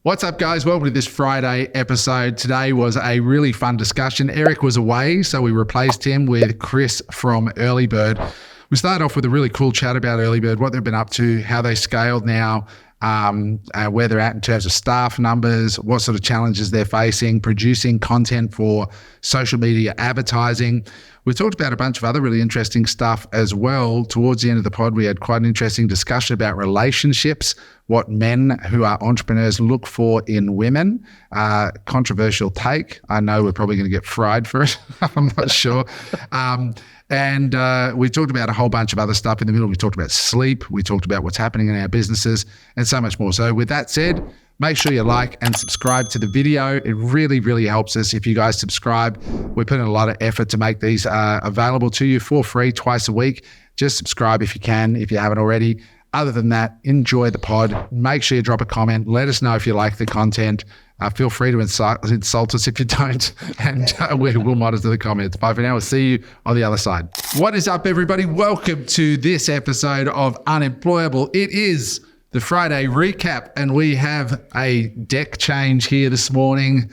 What's up, guys? Welcome to this Friday episode. Today was a really fun discussion. Eric was away, so we replaced him with Chris from EarliBird. We started off with a really cool chat about EarliBird, what they've been up to, how they scaled now, where they're at in terms of staff numbers, what sort of challenges they're facing, producing content for social media advertising. We talked about a bunch of other really interesting stuff as well. Towards the end of the pod, we had quite an interesting discussion about relationships, what men who are entrepreneurs look for in women. Controversial take. I know we're probably going to get fried for it. I'm not sure. And we talked about a whole bunch of other stuff in the middle. We talked about sleep. We talked about what's happening in our businesses and so much more. So with that said, make sure you like and subscribe to the video. It really, really helps us if you guys subscribe. We put in a lot of effort to make these available to you for free twice a week. Just subscribe if you can, if you haven't already. Other than that, enjoy the pod. Make sure you drop a comment. Let us know if you like the content. Feel free to insult us if you don't, and we'll monitor the comments. Bye for now. We'll see you on the other side. What is up, everybody? Welcome to this episode of Unemployable. It is the Friday recap, and we have a deck change here this morning.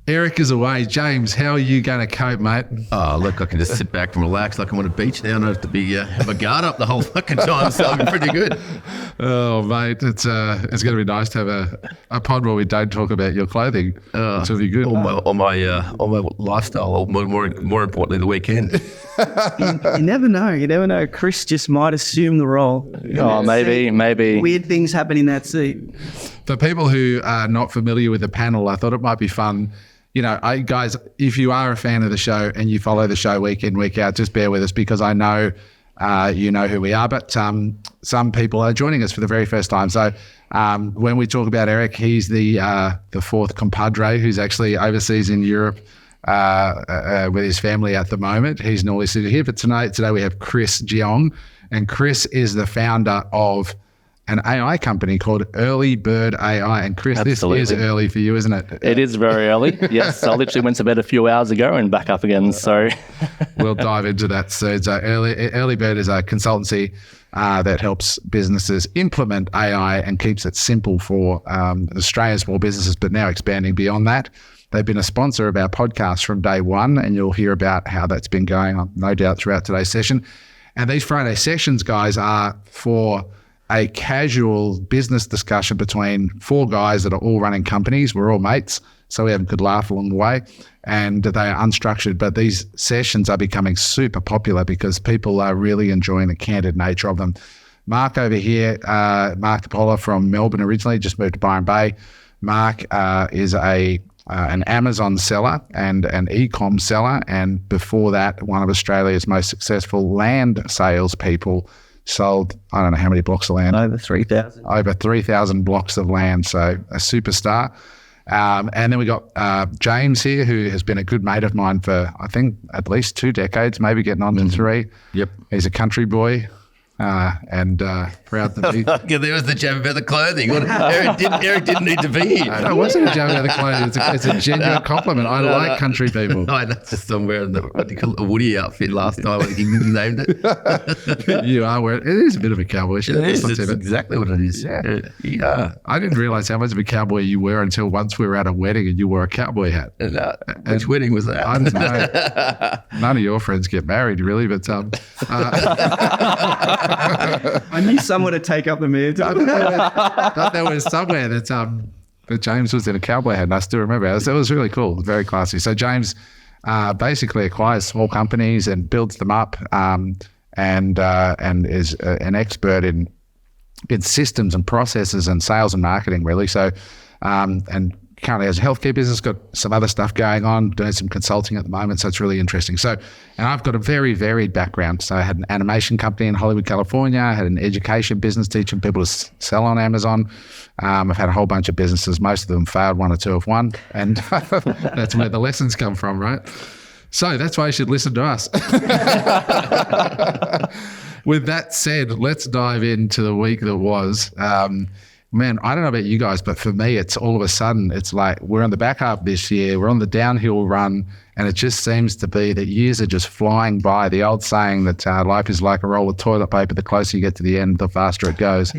Eric is away. James, how are you going to cope, mate? Oh, look, I can just sit back and relax like I'm on a beach now. I don't have to be have a guard up the whole fucking time, so I'm pretty good. Oh, mate, it's going to be nice to have a pod where we don't talk about your clothing. It's going to be good. On my lifestyle, or more importantly, the weekend. You never know. You never know. Chris just might assume the role. Oh, maybe. Weird things happen in that seat. For people who are not familiar with the panel, I thought it might be fun. You know, guys, if you are a fan of the show and you follow the show week in, week out, just bear with us because I know you know who we are, but some people are joining us for the very first time. So when we talk about Eric, he's the fourth compadre who's actually overseas in Europe with his family at the moment. He's normally sitting here, but today we have Chris Jeong, and Chris is the founder of an AI company called EarliBird AI. And Chris, Absolutely. This is early for you, isn't it? It is very early. Yes, I literally went to bed a few hours ago and back up again. So we'll dive into that soon. So EarliBird is a consultancy that helps businesses implement AI and keeps it simple for Australian small businesses, but now expanding beyond that. They've been a sponsor of our podcast from day one, and you'll hear about how that's been going on, no doubt, throughout today's session. And these Friday sessions, guys, are for a casual business discussion between four guys that are all running companies. We're all mates, so we have a good laugh along the way, and they are unstructured. But these sessions are becoming super popular because people are really enjoying the candid nature of them. Mark over here, Mark DePola from Melbourne originally, just moved to Byron Bay. Mark is an Amazon seller and an e-com seller, and before that, one of Australia's most successful land salespeople. Sold, I don't know how many blocks of land. Over 3,000. Over 3,000 blocks of land, so a superstar. And then we got James here, who has been a good mate of mine for, I think, at least 2 decades, maybe getting on to 3. Yep. He's a country boy. And proud to be. There was the jab about the clothing. Eric didn't need to be here. No, it wasn't a jab about the clothing. It's a genuine compliment. I like country people. No, that's just I'm wearing a Woody outfit last time. I think he named it. You are wearing. It is a bit of a cowboy shirt. It's exactly what it is. Yeah. I didn't realize how much of a cowboy you were until once we were at a wedding and you wore a cowboy hat. Which wedding was that? I don't know. None of your friends get married, really, but I knew someone to take up the mantle. There was somewhere that James was in a cowboy hat, and I still remember it. It was really cool, very classy. So James basically acquires small companies and builds them up, and is an expert in systems and processes and sales and marketing, really. So and currently has a healthcare business, got some other stuff going on, doing some consulting at the moment. So it's really interesting. So, and I've got a very varied background. So I had an animation company in Hollywood, California. I had an education business teaching people to sell on Amazon. I've had a whole bunch of businesses. Most of them failed, 1 or 2 have won. And that's where the lessons come from, right? So that's why you should listen to us. With that said, let's dive into the week that was. Man, I don't know about you guys, but for me, it's all of a sudden, it's like we're on the back half this year, we're on the downhill run, and it just seems to be that years are just flying by. The old saying that life is like a roll of toilet paper, the closer you get to the end, the faster it goes.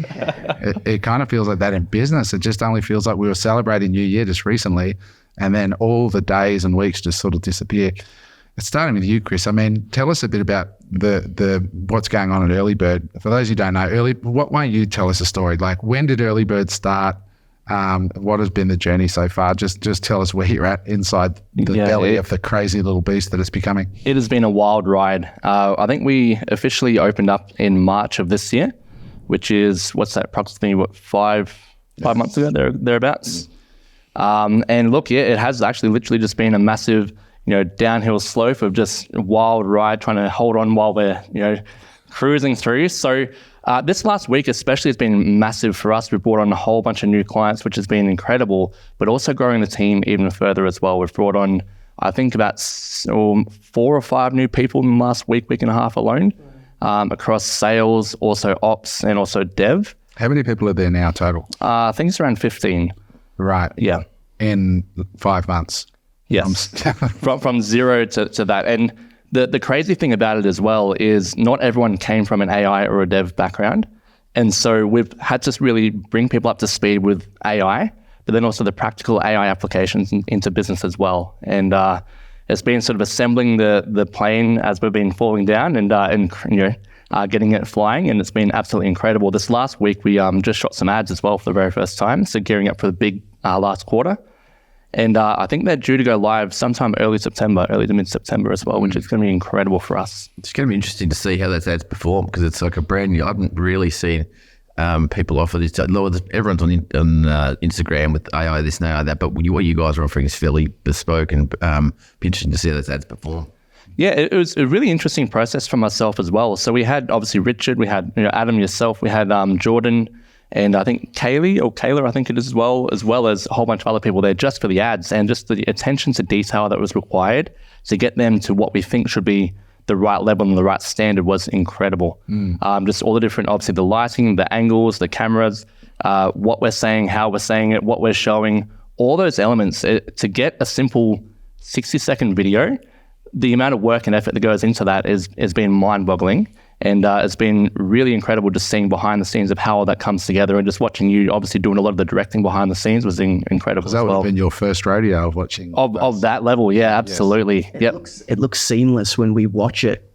It kind of feels like that in business. It just only feels like we were celebrating New Year just recently, and then all the days and weeks just sort of disappear. It's starting with you, Chris. I mean, tell us a bit about the what's going on at EarliBird. For those who don't know, why don't you tell us a story? Like, when did EarliBird start? What has been the journey so far? Just tell us where you're at inside the belly of the crazy little beast that it's becoming. It has been a wild ride. I think we officially opened up in March of this year, which is, approximately 5 months ago, thereabouts. And look, it has actually literally just been a massive, downhill slope of just wild ride, trying to hold on while we're, cruising through. So this last week especially has been massive for us. We've brought on a whole bunch of new clients, which has been incredible, but also growing the team even further as well. We've brought on, I think, about 4 or 5 new people in the last week and a half alone, across sales, also ops, and also dev. How many people are there now total? I think it's around 15. Right. Yeah. In 5 months. Yes. from zero to that. And the crazy thing about it as well is not everyone came from an AI or a dev background. And so we've had to really bring people up to speed with AI, but then also the practical AI applications into business as well. And it's been sort of assembling the plane as we've been falling down and getting it flying. And it's been absolutely incredible. This last week, we just shot some ads as well for the very first time. So gearing up for the big last quarter. And I think they're due to go live sometime early to mid-September as well, which is going to be incredible for us. It's going to be interesting to see how those ads perform, because it's like a brand new. I haven't really seen people offer this. Everyone's on Instagram with AI, this and AI, that, but what you guys are offering is fairly bespoke, and be interesting to see how those ads perform. Yeah, it was a really interesting process for myself as well. So we had obviously Richard, we had Adam, yourself, we had Jordan, and I think Kayla, I think it is as well as a whole bunch of other people there just for the ads, and just the attention to detail that was required to get them to what we think should be the right level and the right standard was incredible. Just all the different, obviously the lighting, the angles, the cameras, what we're saying, how we're saying it, what we're showing, all those elements to get a simple 60-second video. The amount of work and effort that goes into that has been mind-boggling. And it's been really incredible just seeing behind the scenes of how all that comes together, and just watching you obviously doing a lot of the directing behind the scenes was incredible as well. That would have been your first rodeo of watching. Of that level, yeah, absolutely. Yes. It looks seamless when we watch it,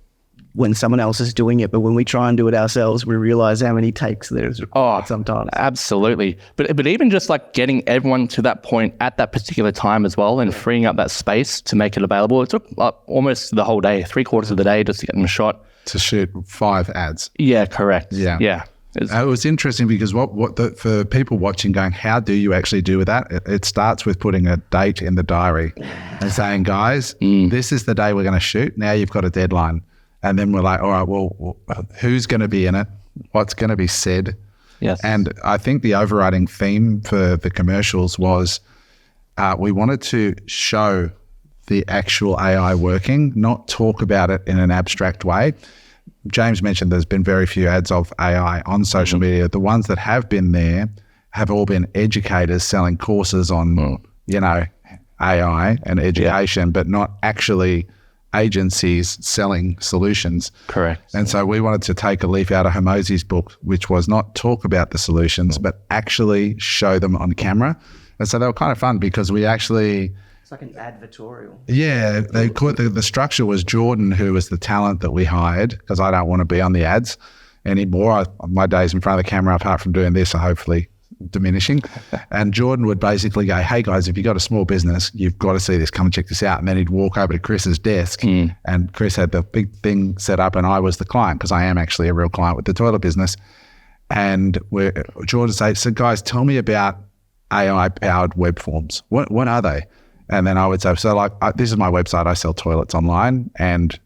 when someone else is doing it, but when we try and do it ourselves, we realize how many takes there's sometimes. Absolutely. But even just like getting everyone to that point at that particular time as well, and freeing up that space to make it available, it took almost the whole day, 3/4 of the day just to get them shot. To shoot 5 ads. Yeah, correct. Yeah. It was interesting because for people watching going, how do you actually do with that? It starts with putting a date in the diary and saying, guys, this is the day we're going to shoot. Now you've got a deadline. And then we're like, all right, well, who's going to be in it? What's going to be said? Yes. And I think the overriding theme for the commercials was we wanted to show the actual AI working, not talk about it in an abstract way. James mentioned there's been very few ads of AI on social media. The ones that have been there have all been educators selling courses on, AI and education, but not actually agencies selling solutions. Correct. And so we wanted to take a leaf out of Hormozi's book, which was not talk about the solutions, but actually show them on camera. And so they were kind of fun because we actually... It's like an advertorial. Yeah, they called the structure was Jordan, who was the talent that we hired, because I don't want to be on the ads anymore. My days in front of the camera, apart from doing this, are hopefully diminishing. And Jordan would basically go, hey guys, if you've got a small business, you've got to see this, come and check this out. And then he'd walk over to Chris's desk and Chris had the big thing set up and I was the client, because I am actually a real client with the toilet business. And Jordan said, so guys, tell me about AI-powered web forms. What are they? And then I would say, this is my website. I sell toilets online, and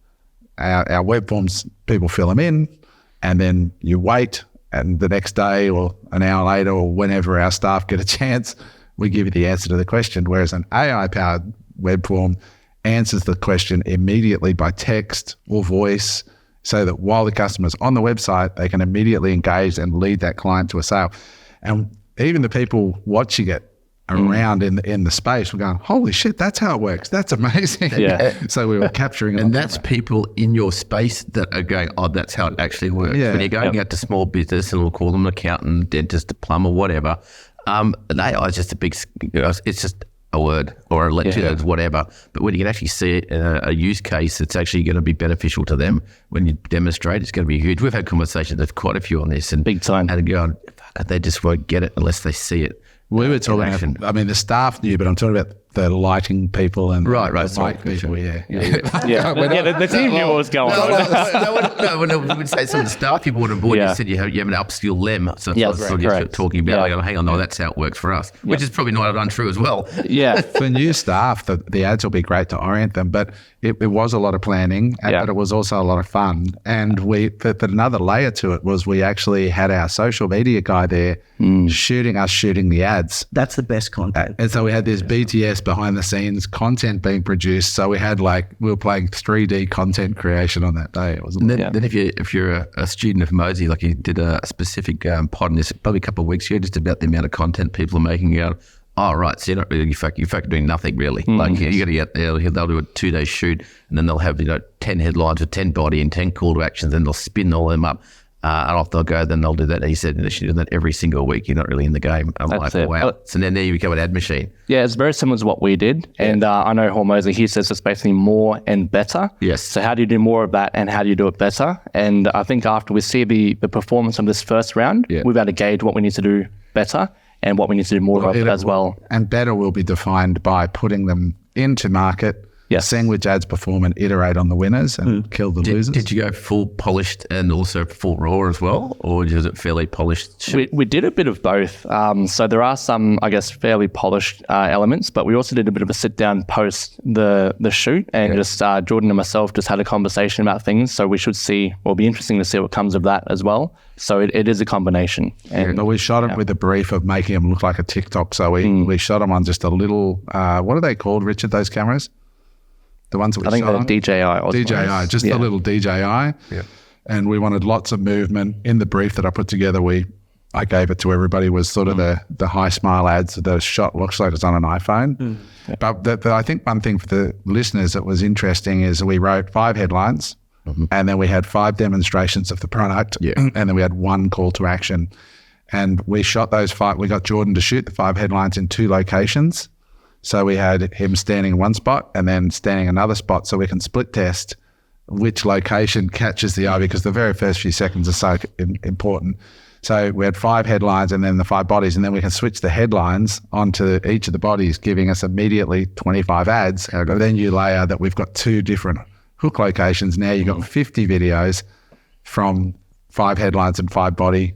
our web forms, people fill them in, and then you wait, and the next day or an hour later or whenever our staff get a chance, we give you the answer to the question. Whereas an AI-powered web form answers the question immediately by text or voice, so that while the customer's on the website, they can immediately engage and lead that client to a sale. And even the people watching it around in the space were going, holy shit, that's how it works. That's amazing. Yeah. So we were capturing it. And that's people in your space that are going, oh, that's how it actually works. Yeah. When you're going out to small business, and we'll call them an accountant, dentist, a plumber, whatever, an AI is just it's just a word or a lecture, whatever. But when you can actually see it in a use case, it's actually going to be beneficial to them. When you demonstrate, it's going to be huge. We've had conversations with quite a few on this, and Big time. And going, fuck, they just won't get it unless they see it. We were talking about, I mean, the staff knew, but I'm talking about the lighting people and Right, the mic sorry, people, sure. The team knew what was going on. When we would say some of the staff people would have bought, you said you haven't upskilled them. So Yeah, that's what correct. you're talking about. Yeah. Like, oh, hang on, no, that's how it works for us, which is probably not untrue as well. Yeah. For new staff, the ads will be great to orient them, but it was a lot of planning, but it was also a lot of fun. And but another layer to it was we actually had our social media guy there shooting the ads. That's the best content. And so we had this BTS behind the scenes content being produced. So we were playing 3D content creation on that day. It was Then if you're a student of Mosey, like you did a specific pod in this probably a couple of weeks ago, just about the amount of content people are making out. Oh, right. So you're not really, you're doing nothing really. Like you got to get there, they'll do a 2-day shoot and then they'll have, 10 headlines with 10 body and 10 call to actions, and they'll spin all of them up. And off they'll go, then they'll do that. And he said, they should do that every single week. You're not really in the game. I'm That's like, it. wow. So then there you become an ad machine. Yeah, it's very similar to what we did. And I know Hormozy, he says it's basically more and better. Yes. So how do you do more of that and how do you do it better? And I think after we see the performance of this first round, we've got to gauge what we need to do better and what we need to do more of as well. And better will be defined by putting them into market, seeing which ads perform and iterate on the winners and kill the losers. Did you go full polished and also full raw as well? Or is it fairly polished? We did a bit of both. So there are some, I guess, fairly polished elements, but we also did a bit of a sit down post the shoot, and just Jordan and myself just had a conversation about things. So we should see, or be interesting to see what comes of that as well. So it is a combination. And but we shot it with the brief of making them look like a TikTok. So we shot them on just a little, what are they called, Richard, those cameras? The ones that we I think shot on? they're DJI. DJI, just the little DJI. Yeah. And we wanted lots of movement. In the brief that I put together, I gave it to everybody, was sort of the high smile ads. The shot looks like it's on an iPhone. But I think one thing for the listeners that was interesting is we wrote 5 headlines and then we had 5 demonstrations of the product and then we had 1 call to action. And we shot those 5. We got Jordan to shoot the 5 headlines in 2 locations. So we had him standing in one spot and then standing another spot, so we can split test which location catches the eye, because the very first few seconds are so important. So we had 5 headlines and then the 5 bodies, and then we can switch the headlines onto each of the bodies, giving us immediately 25 ads. And then you layer that we've got 2 different hook locations. Now you've got 50 videos from 5 headlines and 5 body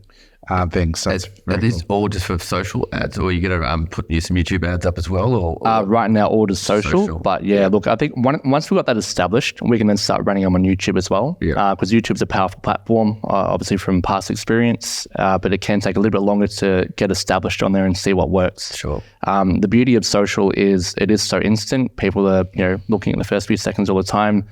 things. So are these all just for social ads, or are you going to put some YouTube ads up as well? Or right now, all is social. But look, I think once we've got that established, we can then start running them on YouTube as well. Because YouTube's a powerful platform, obviously from past experience, but it can take a little bit longer to get established on there and see what works. Sure. The beauty of social is it is so instant. People are looking at the first few seconds all the time.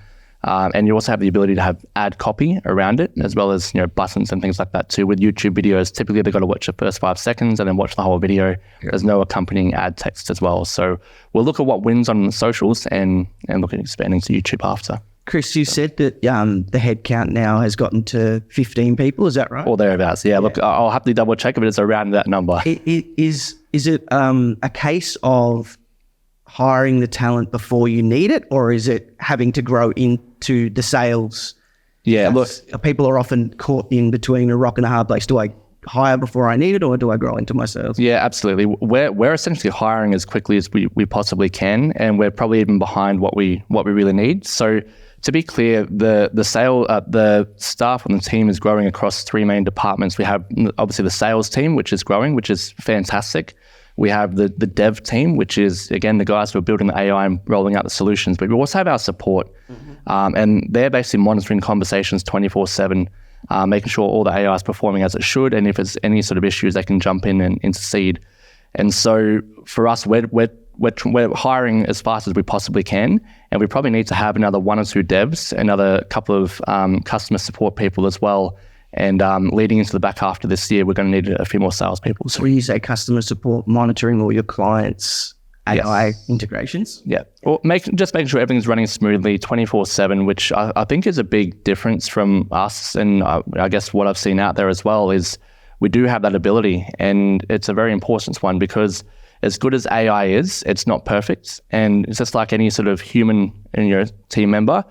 And you also have the ability to have ad copy around it, as well as buttons and things like that too. With YouTube videos, typically they've got to watch the first 5 seconds and then watch the whole video. There's no accompanying ad text as well. So we'll look at what wins on socials and look at expanding to YouTube after. Chris, you said that the head count now has gotten to 15 people. Is that right? Or thereabouts. Yeah. Look, I'll happily double check if it's around that number. Is it a case of hiring the talent before you need it, or is it having to grow into the sales? Yeah, look, people are often caught in between a rock and a hard place. Do I hire before I need it, or do I grow into my sales? Yeah, absolutely. We're essentially hiring as quickly as we possibly can, and we're probably even behind what we really need. So to be clear, the staff on the team is growing across 3 main departments. We have obviously the sales team, which is growing, which is fantastic. We have the dev team, which is, again, the guys who are building the AI and rolling out the solutions. But we also have our support. And they're basically monitoring conversations 24/7, making sure all the AI is performing as it should. And if there's any sort of issues, they can jump in and intercede. And so for us, we're hiring as fast as we possibly can. And we probably need to have another 1 or 2 devs, another couple of customer support people as well. And leading into the back half of this year, we're going to need a few more salespeople. So When you say customer support, monitoring all your clients' AI integrations? yeah, or making sure everything's running smoothly 24/7, which I think is a big difference from us. And I guess what I've seen out there as well is we do have that ability, and it's a very important one because as good as AI is, it's not perfect. And it's just like any sort of human team member,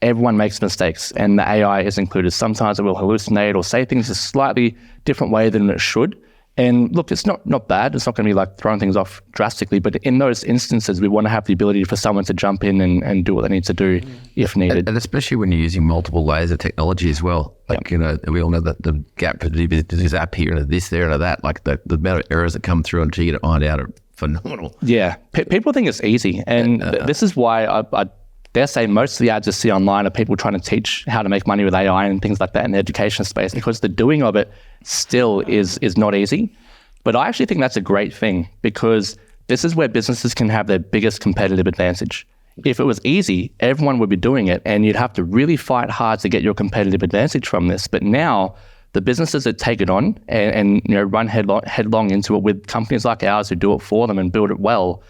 everyone makes mistakes, and the AI is included. Sometimes it will hallucinate or say things a slightly different way than it should. And look, it's not bad. It's not going to be like throwing things off drastically, but in those instances, we want to have the ability for someone to jump in and do what they need to do if needed. And especially when you're using multiple layers of technology as well. Like, we all know that the gap between this app here and this there and that, like the amount of errors that come through until you get it ironed out are phenomenal. Yeah. People think it's easy. And this is why I dare say most of the ads you see online are people trying to teach how to make money with AI and things like that in the education space, because the doing of it still is not easy. But I actually think that's a great thing, because this is where businesses can have their biggest competitive advantage. If it was easy, everyone would be doing it, and you'd have to really fight hard to get your competitive advantage from this. But now the businesses that take it on and run headlong into it with companies like ours who do it for them and build it well,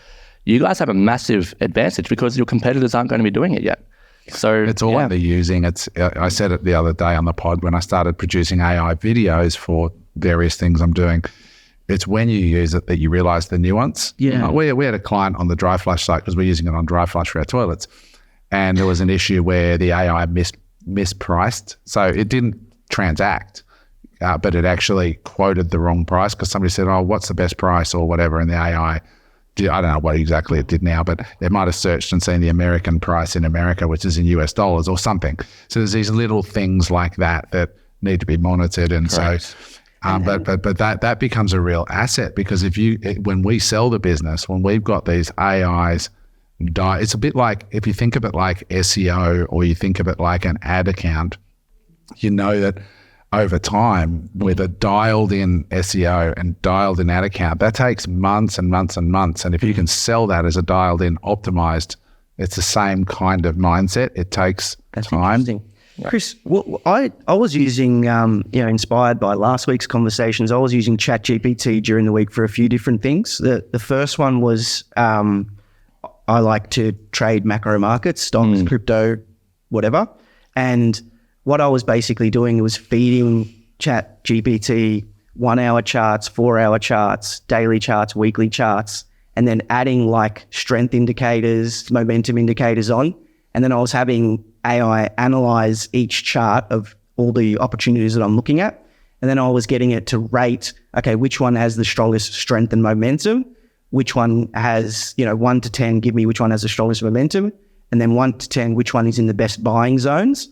you guys have a massive advantage because your competitors aren't going to be doing it yet. So it's all underusing. I said it the other day on the pod when I started producing AI videos for various things I'm doing. It's when you use it that you realize the nuance. Yeah. We had a client on the dry flush site because we're using it on dry flush for our toilets. And there was an issue where the AI mispriced. So it didn't transact, but it actually quoted the wrong price because somebody said, oh, what's the best price or whatever. And the AI, I don't know what exactly it did now, but it might have searched and seen the American price in America, which is in US dollars or something. So there's these little things like that need to be monitored. And Correct. so, but that becomes a real asset, because when we sell the business, when we've got these AIs, it's a bit like, if you think of it like SEO or you think of it like an ad account, you know that over time with a dialed in SEO and dialed in ad account, that takes months and months and months. And if you can sell that as a dialed in optimized, it's the same kind of mindset. It takes time. Interesting. Chris, I was using, inspired by last week's conversations, I was using ChatGPT during the week for a few different things. The first one was I like to trade macro markets, stocks, crypto, whatever. And what I was basically doing was feeding ChatGPT 1 hour charts, 4 hour charts, daily charts, weekly charts, and then adding like strength indicators, momentum indicators on. And then I was having AI analyze each chart of all the opportunities that I'm looking at. And then I was getting it to rate, okay, which one has the strongest strength and momentum? Which one has, 1 to 10, give me which one has the strongest momentum. And then 1 to 10, which one is in the best buying zones.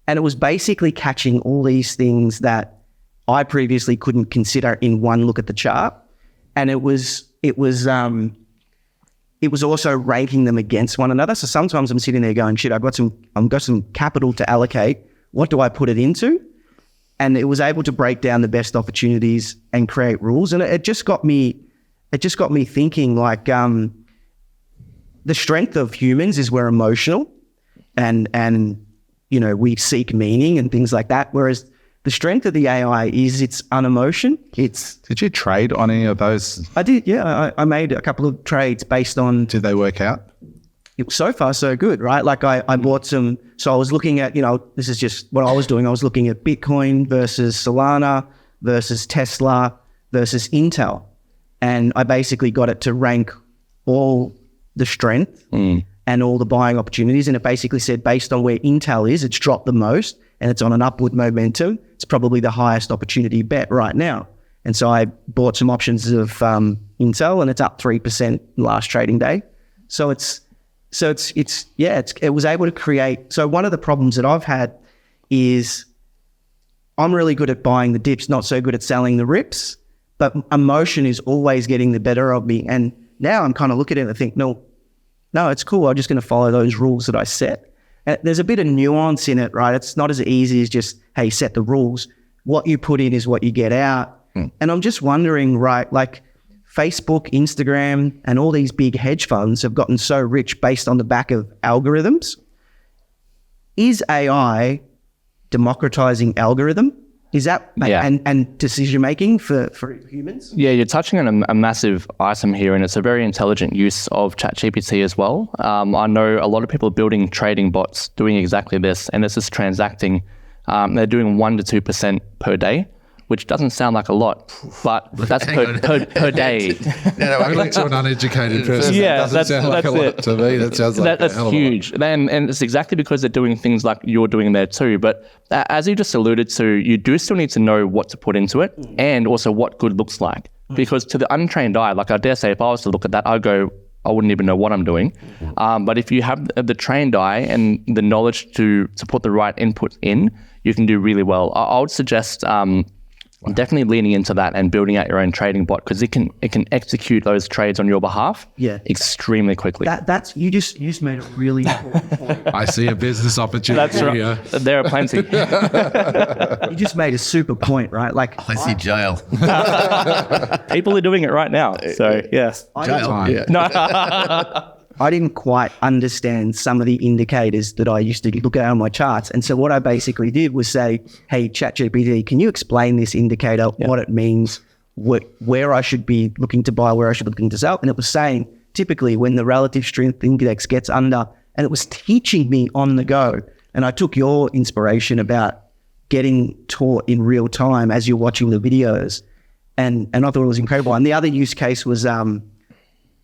And it was basically catching all these things that I previously couldn't consider in one look at the chart. And it was also ranking them against one another. So sometimes I'm sitting there going, shit, I've got some capital to allocate. What do I put it into? And it was able to break down the best opportunities and create rules. And it just got me thinking, like, the strength of humans is we're emotional and we seek meaning and things like that. Whereas the strength of the AI is its unemotion. Did you trade on any of those? I did, yeah. I made a couple of trades based on... Did they work out? So far, so good, right? Like I bought some... So I was looking at, this is just what I was doing. I was looking at Bitcoin versus Solana versus Tesla versus Intel. And I basically got it to rank all the strength and all the buying opportunities. And it basically said, based on where Intel is, it's dropped the most and it's on an upward momentum. It's probably the highest opportunity bet right now. And so I bought some options of Intel, and it's up 3% last trading day. So it was able to create. So one of the problems that I've had is I'm really good at buying the dips, not so good at selling the rips, but emotion is always getting the better of me. And now I'm kind of looking at it and think, no, it's cool. I'm just going to follow those rules that I set. And there's a bit of nuance in it, right? It's not as easy as just, hey, set the rules. What you put in is what you get out. And I'm just wondering, right, like Facebook, Instagram, and all these big hedge funds have gotten so rich based on the back of algorithms. Is AI democratizing algorithm? Is that and decision making for humans? Yeah, you're touching on a massive item here, and it's a very intelligent use of ChatGPT as well. I know a lot of people building trading bots doing exactly this, and this is transacting. They're doing 1% to 2% per day, which doesn't sound like a lot, but that's per day. Only to an uneducated person. Yeah, It doesn't sound like a lot to me. That sounds like that's a hell of a huge. lot. And it's exactly because they're doing things like you're doing there too. But as you just alluded to, you do still need to know what to put into it and also what good looks like. Because to the untrained eye, like I dare say, if I was to look at that, I'd go, I wouldn't even know what I'm doing. But if you have the trained eye and the knowledge to put the right input in, you can do really well. I would suggest definitely leaning into that and building out your own trading bot, because it can execute those trades on your behalf extremely quickly. That's you just made a really important point. I see a business opportunity. That's right. Here. There are plenty. You just made a super point, right? Like I see jail. People are doing it right now. So yes. Jail. Yeah. No. I didn't quite understand some of the indicators that I used to look at on my charts. And so what I basically did was say, hey, ChatGPT, can you explain this indicator, what it means, where I should be looking to buy, where I should be looking to sell? And it was saying, typically, when the relative strength index gets under, and it was teaching me on the go. And I took your inspiration about getting taught in real time as you're watching the videos. And I thought it was incredible. And the other use case was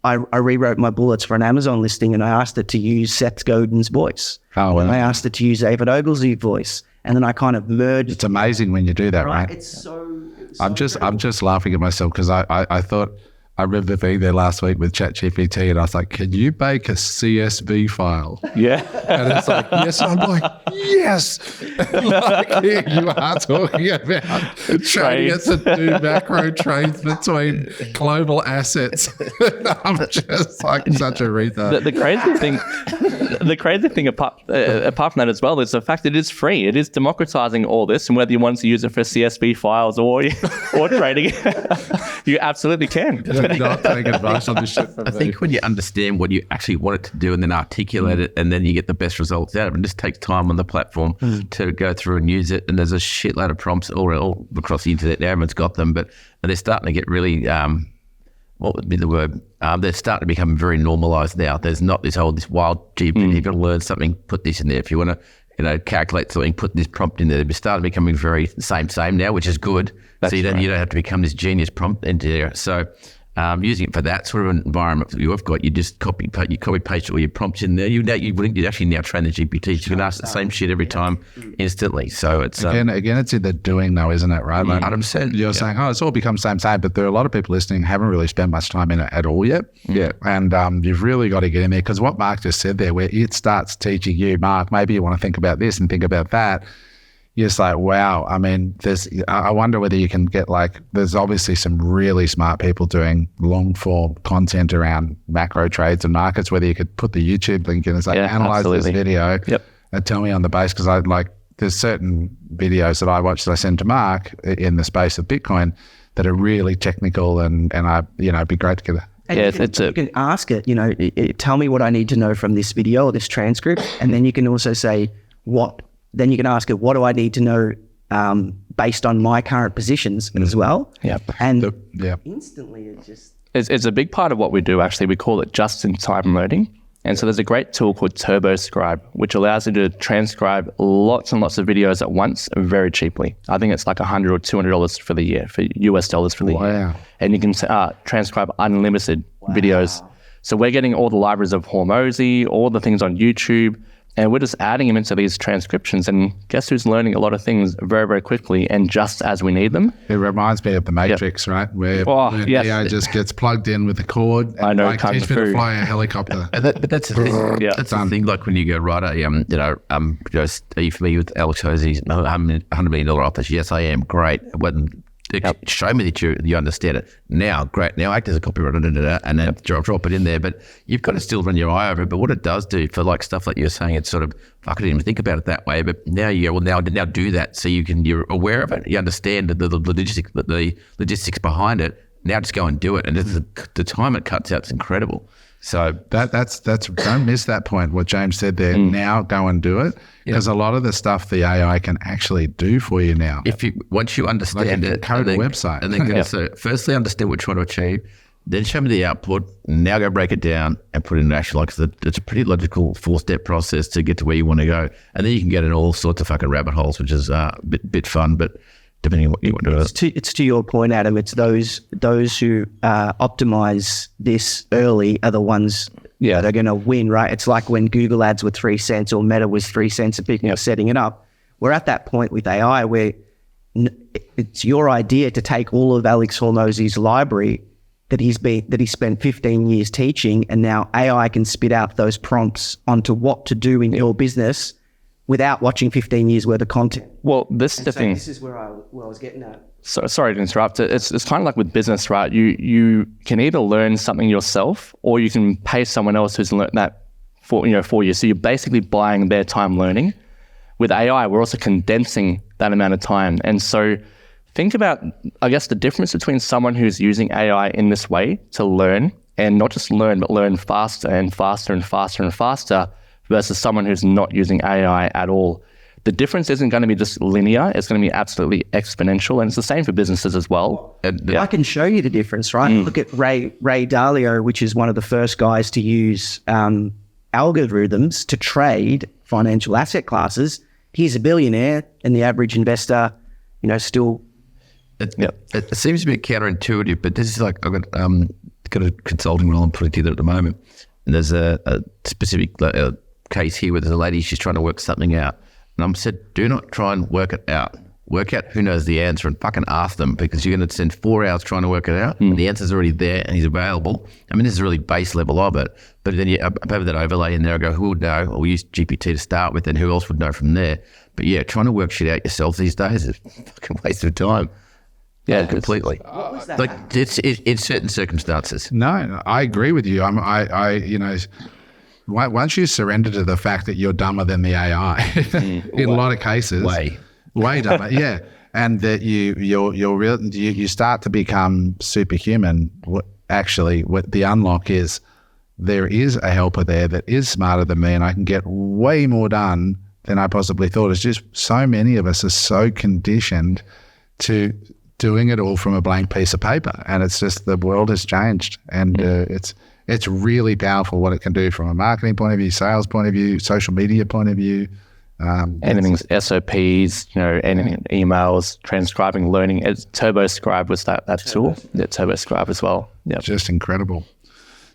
I rewrote my bullets for an Amazon listing, and I asked it to use Seth Godin's voice. Oh, wow. And I asked it to use David Oglesby's voice. And then I kind of merged. It's amazing when you do that, right? It's so I'm just laughing at myself because I thought, I remember being there last week with ChatGPT and I was like, can you make a CSV file? Yeah. And it's like, yes. And I'm like, yes. Like, here you are talking about trading us to do macro trades between global assets. I'm just like such a retard. The crazy thing apart from that as well is the fact that it is free. It is democratizing all this, and whether you want to use it for CSV files or trading, you absolutely can. Not taking advice on this shit from I think when you understand what you actually want it to do and then articulate it, and then you get the best results out of it, it just takes time on the platform to go through and use it. And there's a shitload of prompts all across the internet now. Everyone's got them, but they're starting to get really, what would be the word? They're starting to become very normalized now. There's not this wild GPT. If you want to learn something, put this in there. If you want to, calculate something, put this prompt in there. They're starting becoming very same now, which is good. That's so you don't right. have to become this genius prompt engineer. So using it for that sort of environment that you've got, you just copy paste all your prompts in there. You actually now train the GPT. So you can ask the same shit every time instantly. So it's again, it's in the doing though, isn't it? Right? Like 100%. You're saying, it's all become same, but there are a lot of people listening who haven't really spent much time in it at all yet. Yeah, and you've really got to get in there, because what Mark just said there, where it starts teaching you, Mark, maybe you want to think about this and think about that. You're just like, wow. I mean, I wonder whether you can get there's obviously some really smart people doing long form content around macro trades and markets, whether you could put the YouTube link in and say, analyze absolutely. this video Yep. and tell me on the base, because there's certain videos that I watch that I send to Mark in the space of Bitcoin that are really technical and it'd be great to get you can ask it, tell me what I need to know from this video or this transcript. And then you can also say then you can ask it, what do I need to know based on my current positions as well? Yep. And instantly it just... It's a big part of what we do, actually. We call it just-in-time learning. And so there's a great tool called TurboScribe, which allows you to transcribe lots and lots of videos at once very cheaply. I think it's like $100 or $200 for the year, for US dollars for the year. And you can transcribe unlimited videos. So we're getting all the libraries of Hormozy, all the things on YouTube, and we're just adding them into these transcriptions. And guess who's learning a lot of things very, very quickly and just as we need them? It reminds me of the Matrix, right? Where AI just gets plugged in with a cord and I know, he's going to fly a helicopter. But that's the thing. That's the thing. Like when you go, right, are you familiar with Alex Hosey's $100 million office? Yes, I am. Great. Show me that you understand it. Now, great. Now act as a copywriter, and then drop it in there. But you've got to still run your eye over it. But what it does do for stuff like you're saying, it's sort of, I didn't even think about it that way. But now now do that, so you're aware of it. You understand the logistics behind it, now just go and do it. And the time it cuts out is incredible. So that's don't miss that point. What James said there. Now go and do it, because a lot of the stuff the AI can actually do for you now. Once you understand it, code a website, and then so firstly understand what you're trying to achieve, then show me the output. Now go break it down and put it in action. Like it's a pretty logical 4-step process to get to where you want to go, and then you can get in all sorts of fucking rabbit holes, which is a bit fun, but. Depending on what you want to do. It's to your point, Adam. It's those who optimize this early are the ones that are going to win, right? It's like when Google Ads were 3 cents or Meta was 3 cents a setting it up. We're at that point with AI where it's your idea to take all of Alex Hormozzi's library that he spent 15 years teaching, and now AI can spit out those prompts onto what to do in your business without watching 15 years worth of content. Well, this is the thing. This is where I was getting at. So, sorry to interrupt. It's kind of like with business, right? You can either learn something yourself, or you can pay someone else who's learned that for you. So you're basically buying their time learning. With AI, we're also condensing that amount of time. And so think about, I guess, the difference between someone who's using AI in this way to learn, and not just learn, but learn faster and faster and faster and faster, versus someone who's not using AI at all. The difference isn't going to be just linear. It's going to be absolutely exponential. And it's the same for businesses as well. I can show you the difference, right? Look at Ray Dalio, which is one of the first guys to use algorithms to trade financial asset classes. He's a billionaire, and the average investor, still... It seems a bit counterintuitive, but this is like, I've got a consulting role I'm putting together at the moment. And there's a specific case here where there's a lady, she's trying to work something out. And I'm said, do not try and work it out. Work out who knows the answer and fucking ask them, because you're going to spend 4 hours trying to work it out. And the answer's already there and he's available. I mean, this is a really base level of it. But then you have that overlay in there, I go, who would know? Or we use GPT to start with, and who else would know from there? But yeah, trying to work shit out yourself these days is a fucking waste of time. Yeah, completely. What was that? Like it's in certain circumstances. No, I agree with you. Once you surrender to the fact that you're dumber than the AI, in a lot of cases, way dumber, yeah, and that you start to become superhuman. What the unlock is, there is a helper there that is smarter than me, and I can get way more done than I possibly thought. It's just so many of us are so conditioned to doing it all from a blank piece of paper, and it's just the world has changed, and it's really powerful what it can do from a marketing point of view, sales point of view, social media point of view. Anything's SOPs, anything, emails, transcribing, learning. TurboScribe was that tool. Yeah, TurboScribe as well. Yeah, just incredible.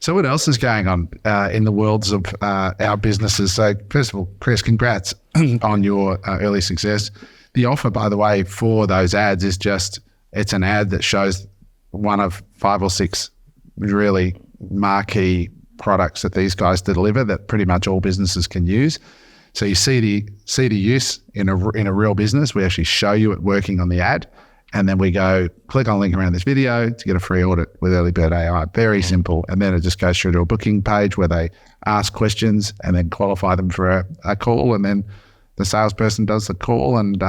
So what else is going on in the worlds of our businesses? So first of all, Chris, congrats on your early success. The offer, by the way, for those ads is it's an ad that shows one of 5 or 6 really marquee products that these guys deliver that pretty much all businesses can use. So you see the use in a real business. We actually show you it working on the ad, and then we go click on the link around this video to get a free audit with EarliBird AI. Very simple. And then it just goes through to a booking page where they ask questions and then qualify them for a call, and then the salesperson does the call. And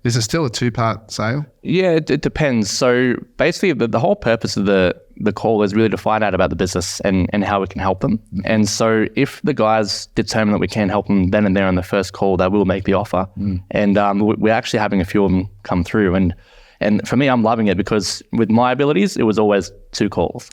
is it still a 2-part sale? Yeah, it depends. So basically the whole purpose of the call is really to find out about the business and how we can help them. And so if the guys determine that we can help them then and there on the first call, they will make the offer. And we're actually having a few of them come through. And for me, I'm loving it, because with my abilities, it was always 2 calls.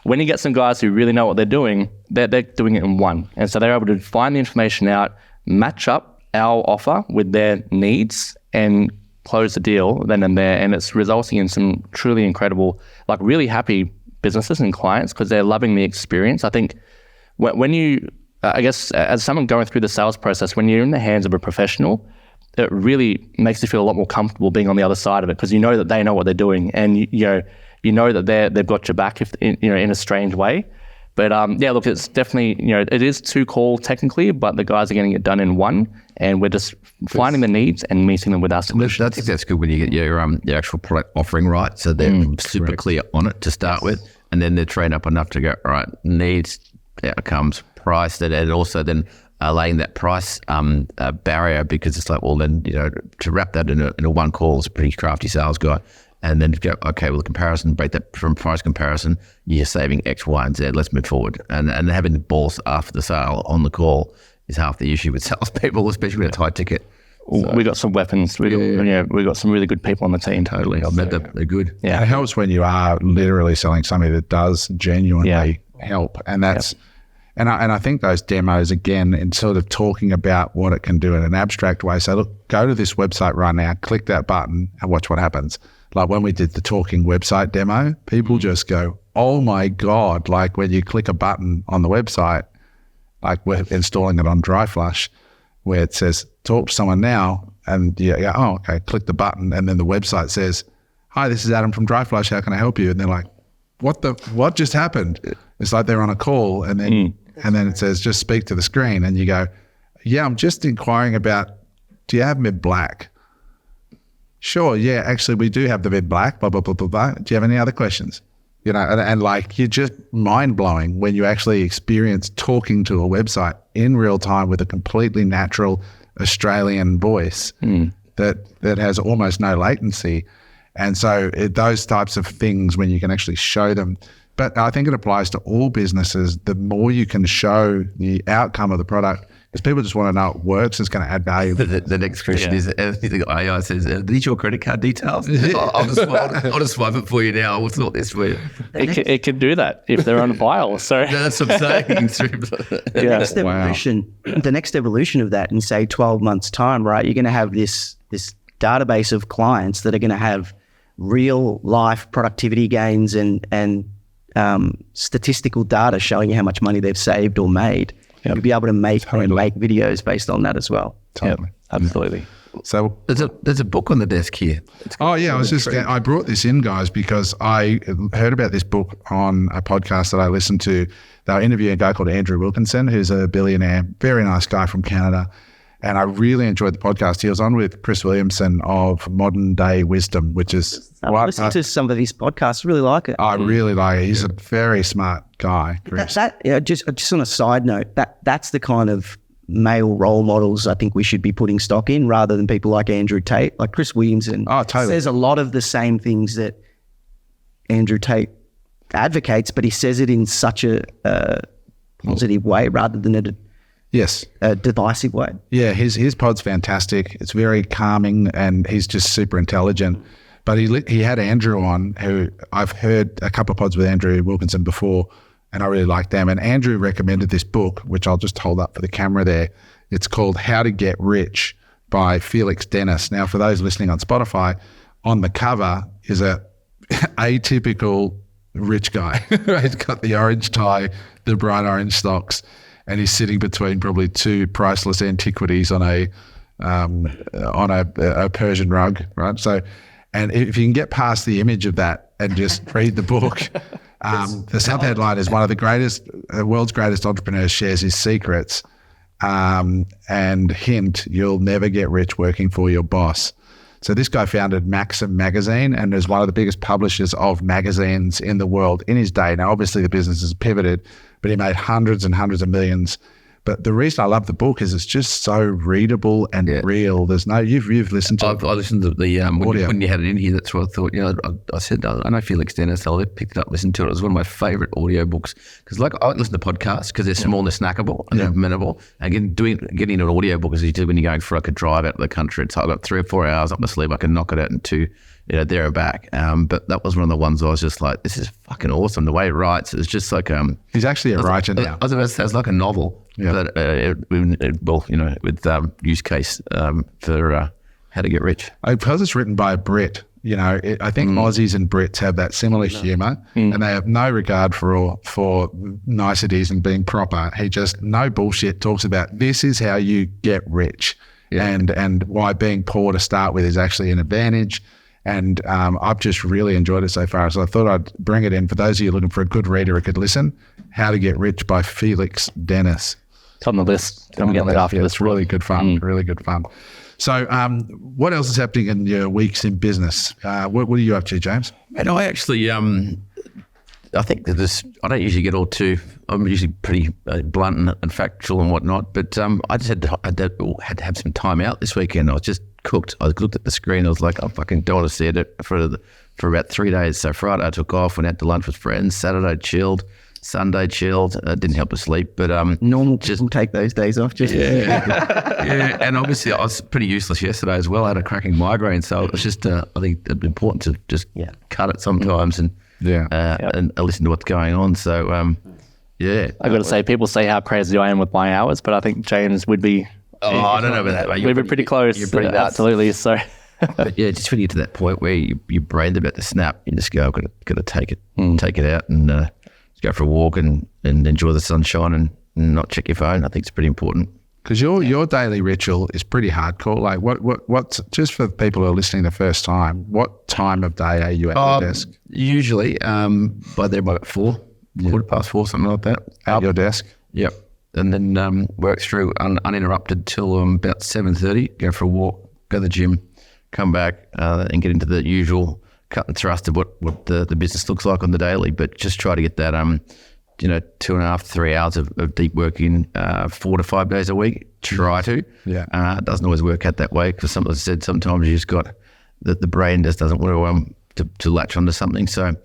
When you get some guys who really know what they're doing, they're doing it in one. And so they're able to find the information out, match up our offer with their needs, and close the deal then and there. And it's resulting in some truly incredible, like really happy businesses and clients, because they're loving the experience. I think when you, I guess, as someone going through the sales process, when you're in the hands of a professional, it really makes you feel a lot more comfortable being on the other side of it, because you know that they know what they're doing, and you know that they've got your back in a strange way. But yeah, look, it's definitely, it is 2 call technically, but the guys are getting it done in one, and we're just finding the needs and meeting them with our solutions. I think that's good when you get your actual product offering right, so they're super clear on it to start with, and then they're trained up enough to go, all right, needs, outcomes, price, and also then laying that price barrier, because it's like, well, then to wrap that in a one call is a pretty crafty sales guy. and then go, okay, well, the comparison, break that from price comparison, you're saving X, Y, and Z. Let's move forward. And having the balls after the sale on the call is half the issue with salespeople, especially with a high ticket. So, we got some weapons. We got some really good people on the team. Totally. I bet they're good. Yeah. It helps when you are literally selling something that does genuinely help. And that's, and I think those demos, again, in sort of talking about what it can do in an abstract way. So look, go to this website right now, click that button and watch what happens. Like when we did the talking website demo, people just go, oh my God. Like when you click a button on the website, like we're installing it on Dry Flush, where it says, talk to someone now, and you go, oh, okay, click the button, and then the website says, hi, this is Adam from Dry Flush, how can I help you? And they're like, what just happened? It's like they're on a call, and then it says, just speak to the screen, and you go, yeah, I'm just inquiring about, do you have mid-black? Sure, yeah, actually we do have the mid-black, blah, blah, blah, blah, blah. Do you have any other questions? You know, and like you're just mind-blowing when you actually experience talking to a website in real time with a completely natural Australian voice that has almost no latency. And so those types of things when you can actually show them. But I think it applies to all businesses. The more you can show the outcome of the product, because people just want to know it works, it's going to add value. The next question is, the AI says, these your credit card details? I'll just swipe it for you now. I'll sort this for you. It can do that if they're on file. So that's what I'm saying. The next evolution of that in, say, 12 months' time, right, you're going to have this database of clients that are going to have real life productivity gains and statistical data showing you how much money they've saved or made. You'll be able to make videos based on that as well. Totally. Yep, absolutely. So there's a book on the desk here. I brought this in, guys, because I heard about this book on a podcast that I listened to. They were interviewing a guy called Andrew Wilkinson, who's a billionaire, very nice guy from Canada. And I really enjoyed the podcast. He was on with Chris Williamson of Modern Day Wisdom, which is... I listened to some of these podcasts. Really like it. I really like it. He's a very smart guy, Chris. Just on a side note, that's the kind of male role models I think we should be putting stock in, rather than people like Andrew Tate. Like Chris Williamson says a lot of the same things that Andrew Tate advocates, but he says it in such a positive way rather than a divisive way. Yeah, his pod's fantastic. It's very calming, and he's just super intelligent. But he had Andrew on, who I've heard a couple of pods with Andrew Wilkinson before, and I really like them. And Andrew recommended this book, which I'll just hold up for the camera there. It's called How to Get Rich by Felix Dennis. Now, for those listening on Spotify, on the cover is a atypical rich guy. He's got the orange tie, the bright orange socks, and he's sitting between probably two priceless antiquities on a Persian rug, right? So, and if you can get past the image of that and just read the book, the subheadline is one of the world's greatest entrepreneurs shares his secrets, and hint, you'll never get rich working for your boss. So this guy founded Maxim magazine and is one of the biggest publishers of magazines in the world in his day. Now, obviously the business has pivoted, but he made hundreds and hundreds of millions. But the reason I love the book is it's just so readable and real. There's no, you've listened to it. I listened to the when you had it in here. That's what I thought. You know, I said I know Felix Dennis. I picked it up, listened to it. It was one of my favorite audio books because, like, I listen to podcasts because they're small and they're snackable and they're amenable. And getting an audio book is easy when you're going for like a drive out of the country. It's like I've got 3 or 4 hours up my sleeve. I can knock it out in 2. There and back. But that was one of the ones I was just like, this is fucking awesome. The way he writes, it's just like he's actually a writer now. I was about to say, it's like a novel. Yeah. But, with use case for how to get rich. Because it's written by a Brit. I think Aussies and Brits have that similar humour, and they have no regard for niceties and being proper. He just, no bullshit, talks about this is how you get rich, and why being poor to start with is actually an advantage. And I've just really enjoyed it so far. So I thought I'd bring it in for those of you looking for a good reader who could listen. How to Get Rich by Felix Dennis. It's on the list. I'm getting that after this. Really good fun. Really good fun. So what else is happening in your weeks in business? What are you up to, James? And I actually, I think that I don't usually get all too, I'm usually pretty blunt and factual and whatnot, but I just had to have some time out this weekend. I was just cooked. I looked at the screen. I was like, I fucking don't want to see it for about 3 days. So Friday I took off, went out to lunch with friends. Saturday chilled. Sunday chilled. Didn't help with sleep, but Normal just take those days off. Just yeah. And obviously I was pretty useless yesterday as well. I had a cracking migraine, so it was just I think it's important to just cut it sometimes and listen to what's going on. So I got to say, people say how crazy I am with my hours, but I think James would be. I don't know about that. Mate. We've been pretty close. You're pretty nuts. Absolutely. So. But yeah, just when you get to that point where your brain's about to snap, you just go, I've got to take it out and just go for a walk and enjoy the sunshine and not check your phone. I think it's pretty important. Because your daily ritual is pretty hardcore. Like what's just for people who are listening the first time, what time of day are you at your desk? Usually by 4, 4:15, something like that. At your desk? Yep. And then work through uninterrupted till about 7:30, go for a walk, go to the gym, come back and get into the usual cut and thrust of what the business looks like on the daily, but just try to get that 2.5 to 3 hours of deep work in 4 to 5 days a week. Try to. Yeah. It doesn't always work out that way because as I said, sometimes you just got the brain just doesn't want to latch onto something. So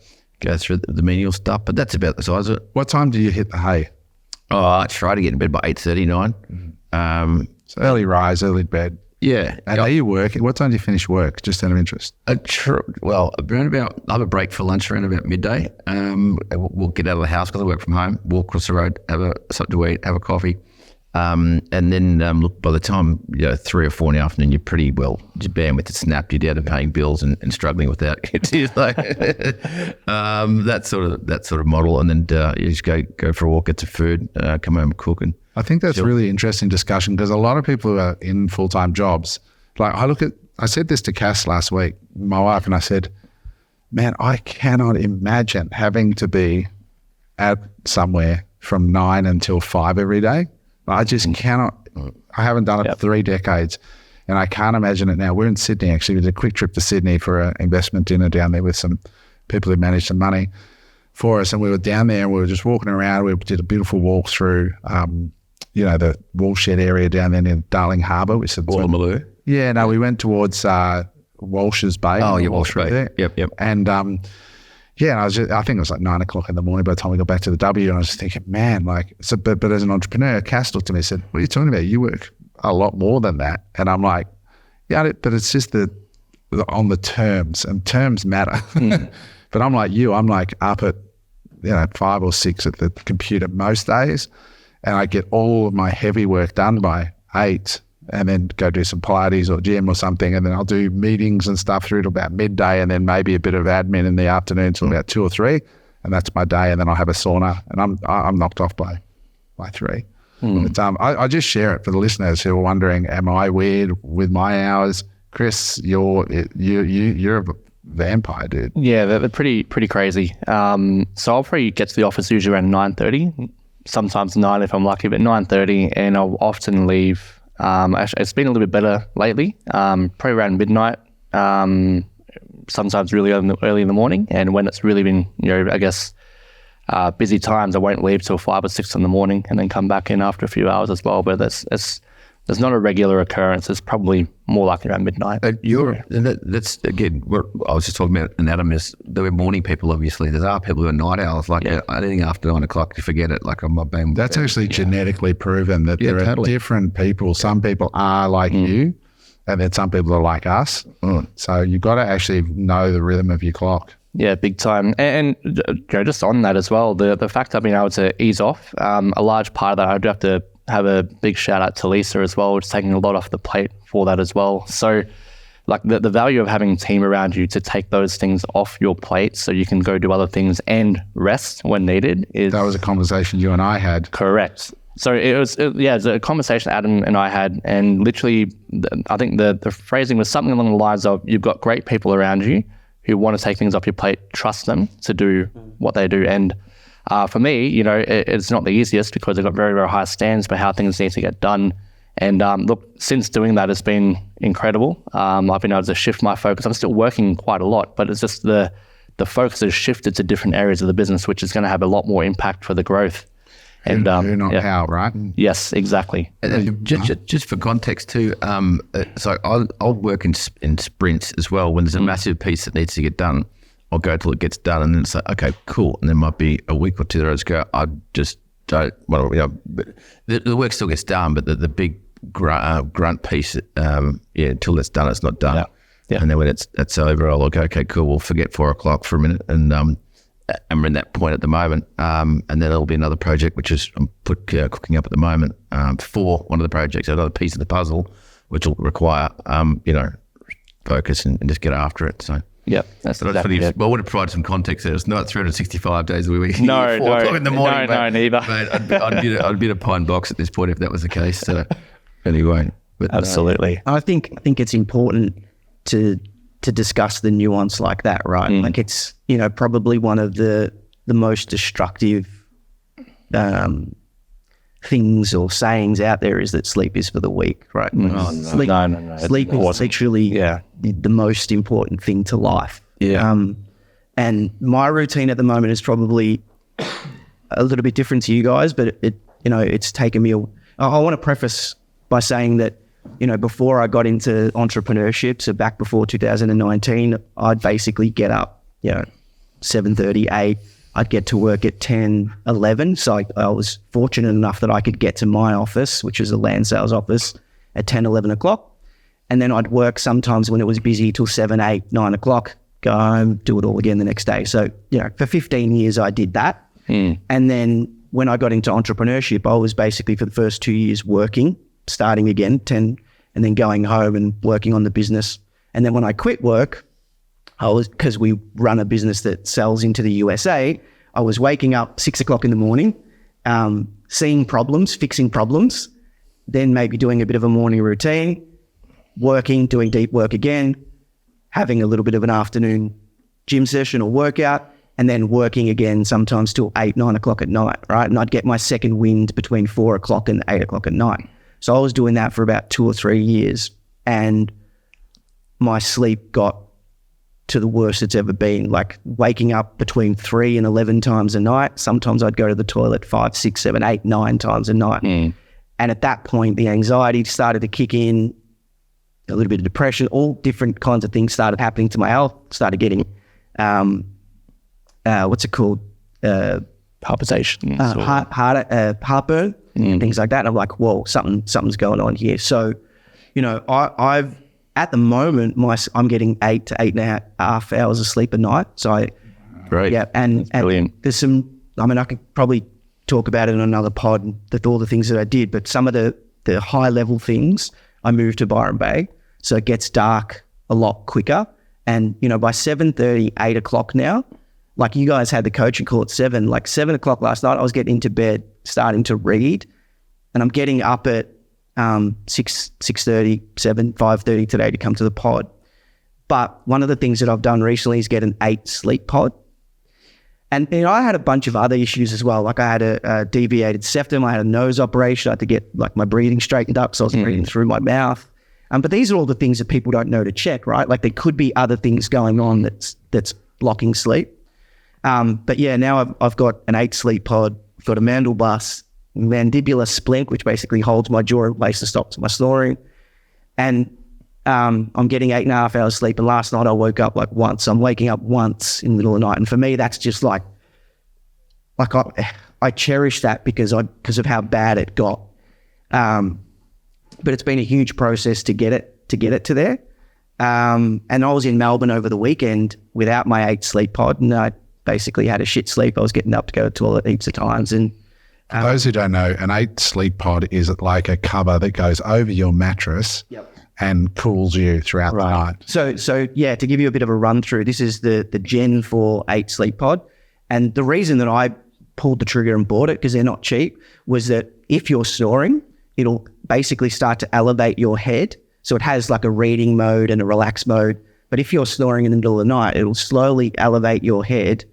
go through the menial stuff, but that's about the size of it. What time do you hit the hay? Oh, I try to get in bed by 8:30, 9. So early rise, early bed. Yeah. And are you working? What time do you finish work? Just out of interest. Well, around I have a break for lunch around about midday. We'll get out of the house because I work from home, walk across the road, have something to eat, have a coffee. And then look, by the time 3 or 4 in the afternoon, you're pretty well, your bandwidth is snapped, you're down to paying bills and struggling without it. Like, that sort of model. And then you just go for a walk, get some food, come home and cook. And I think that's a really interesting discussion because a lot of people who are in full-time jobs, like I said this to Cass last week, my wife, and I said, man, I cannot imagine having to be at somewhere from 9 until 5 every day. I just cannot. I haven't done it for 3 decades, and I can't imagine it now. We're in Sydney, actually. We did a quick trip to Sydney for an investment dinner down there with some people who managed some money for us, and we were down there and we were just walking around. We did a beautiful walk through, the woolshed area down there near Darling Harbour. We said, Wallamaloo. Yeah, no, we went towards Walsh's Bay. Oh, yeah, Walsh Bay. There. Yep. And and I think it was like 9 o'clock in the morning by the time we got back to the W, and I was just thinking, man, but as an entrepreneur, Cass looked at me and said, what are you talking about? You work a lot more than that. And I'm like, yeah, but it's just on the terms, and terms matter. But I'm like you, I'm like up at 5 or 6 at the computer most days, and I get all of my heavy work done by 8, and then go do some Pilates or gym or something, and then I'll do meetings and stuff through to about midday, and then maybe a bit of admin in the afternoon till about 2 or 3, and that's my day. And then I'll have a sauna, and I'm knocked off by 3. But I just share it for the listeners who are wondering, am I weird with my hours? Chris, you're a vampire, dude. Yeah, they're pretty crazy. So I'll probably get to the office usually around 9:30, sometimes 9 if I'm lucky, but 9:30, and I'll often leave. Actually, it's been a little bit better lately, probably around midnight, sometimes really early in the morning. And when it's really been, busy times, I won't leave till 5 or 6 in the morning and then come back in after a few hours as well. But there's not a regular occurrence. It's probably more likely around midnight. That's again, I was just talking about, and Adam is, there were morning people, obviously. There are people who are night owls, anything after 9 o'clock, you forget it. Like I'm not being. That's actually genetically proven that there are different people. Some people are like you, and then some people are like us. So you've got to actually know the rhythm of your clock. Yeah, big time. And just on that as well, the fact I've been able to ease off, a large part of that, I do have to have a big shout out to Lisa as well, which is taking a lot off the plate for that as well. So like the value of having a team around you to take those things off your plate so you can go do other things and rest when needed is... That was a conversation you and I had. Correct. So it was a conversation Adam and I had, and literally I think the phrasing was something along the lines of, you've got great people around you who want to take things off your plate, trust them to do what they do. And for me, it's not the easiest because I've got very, very high standards for how things need to get done. And look, since doing that, it's been incredible. I've been able to shift my focus. I'm still working quite a lot, but it's just the focus has shifted to different areas of the business, which is going to have a lot more impact for the growth. And who not how, right? Yes, exactly. And just for context too, so I'll work in sprints as well. When there's a massive piece that needs to get done, I'll go till it gets done, and then it's like, okay, cool. And there might be a week or two that I just go, I just don't want to, but the work still gets done, but the big grunt piece, until it's done, it's not done. Yeah. And then when it's over, I'll go, okay, cool. We'll forget 4 o'clock for a minute, and we're in that point at the moment. And then there'll be another project which is I'm cooking up at the moment for one of the projects, another piece of the puzzle, which will require focus and just get after it. So. Yeah, that's exactly it. Well, I would have provided some context there. It's not 365 days a week. No, 4 o'clock in the morning. No, neither. Mate, I'd be in a pine box at this point if that was the case. So anyway, but absolutely. I think it's important to discuss the nuance like that, right? Like it's probably one of the most destructive things or sayings out there is that sleep is for the weak, right? No. Sleep is literally the most important thing to life. Yeah. And my routine at the moment is probably a little bit different to you guys, but it's taken me. I want to preface by saying that before I got into entrepreneurship, so back before 2019, I'd basically get up 7:30, 8. I'd get to work at 10, 11. So I was fortunate enough that I could get to my office, which is a land sales office, at 10, 11 o'clock. And then I'd work sometimes when it was busy till 7, 8, 9 o'clock, go home, do it all again the next day. So, for 15 years I did that. And then when I got into entrepreneurship, I was basically for the first 2 years working, starting again, 10, and then going home and working on the business. And then when I quit work, because we run a business that sells into the USA, I was waking up 6 o'clock in the morning, seeing problems, fixing problems, then maybe doing a bit of a morning routine, working, doing deep work again, having a little bit of an afternoon gym session or workout, and then working again sometimes till 8, 9 o'clock at night, right? And I'd get my second wind between 4 o'clock and 8 o'clock at night. So I was doing that for about 2 or 3 years, and my sleep got to the worst it's ever been, like waking up between 3 and 11 times a night. Sometimes I'd go to the toilet 5, 6, 7, 8, 9 times a night. And at that point, the anxiety started to kick in, a little bit of depression, all different kinds of things started happening to my health, started getting, what's it called? Palpitations. Heartburn, things like that. And I'm like, whoa, something's going on here. So, I've, at the moment, I'm getting 8 to 8.5 hours of sleep a night. So great. Yeah, and there's some. I mean, I could probably talk about it in another pod, all the things that I did. But some of the high level things, I moved to Byron Bay, so it gets dark a lot quicker. And by 7:30, 8 o'clock now, like you guys had the coaching call at 7. Like 7 o'clock last night, I was getting into bed, starting to read, and I'm getting up at 6:30, 7, 5:30 today to come to the pod. But one of the things that I've done recently is get an 8 sleep pod. And I had a bunch of other issues as well. Like I had a deviated septum, I had a nose operation, I had to get like my breathing straightened up, so I was breathing through my mouth. But these are all the things that people don't know to check, right? Like there could be other things going on that's blocking sleep. But yeah, now I've got an 8 sleep pod, I've got a mandibular splint, which basically holds my jaw in place and stops my snoring. And I'm getting 8.5 hours sleep. And last night I woke up like once. I'm waking up once in the middle of the night. And for me, that's just like I cherish that because of how bad it got. But it's been a huge process to get it to there. And I was in Melbourne over the weekend without my 8 sleep pod, and I basically had a shit sleep. I was getting up to go to the toilet heaps of times. And for those who don't know, an 8 sleep pod is like a cover that goes over your mattress and cools you throughout the night. So yeah, to give you a bit of a run through, this is the Gen 4 8 sleep pod. And the reason that I pulled the trigger and bought it, because they're not cheap, was that if you're snoring, it'll basically start to elevate your head. So it has like a reading mode and a relax mode. But if you're snoring in the middle of the night, it'll slowly elevate your head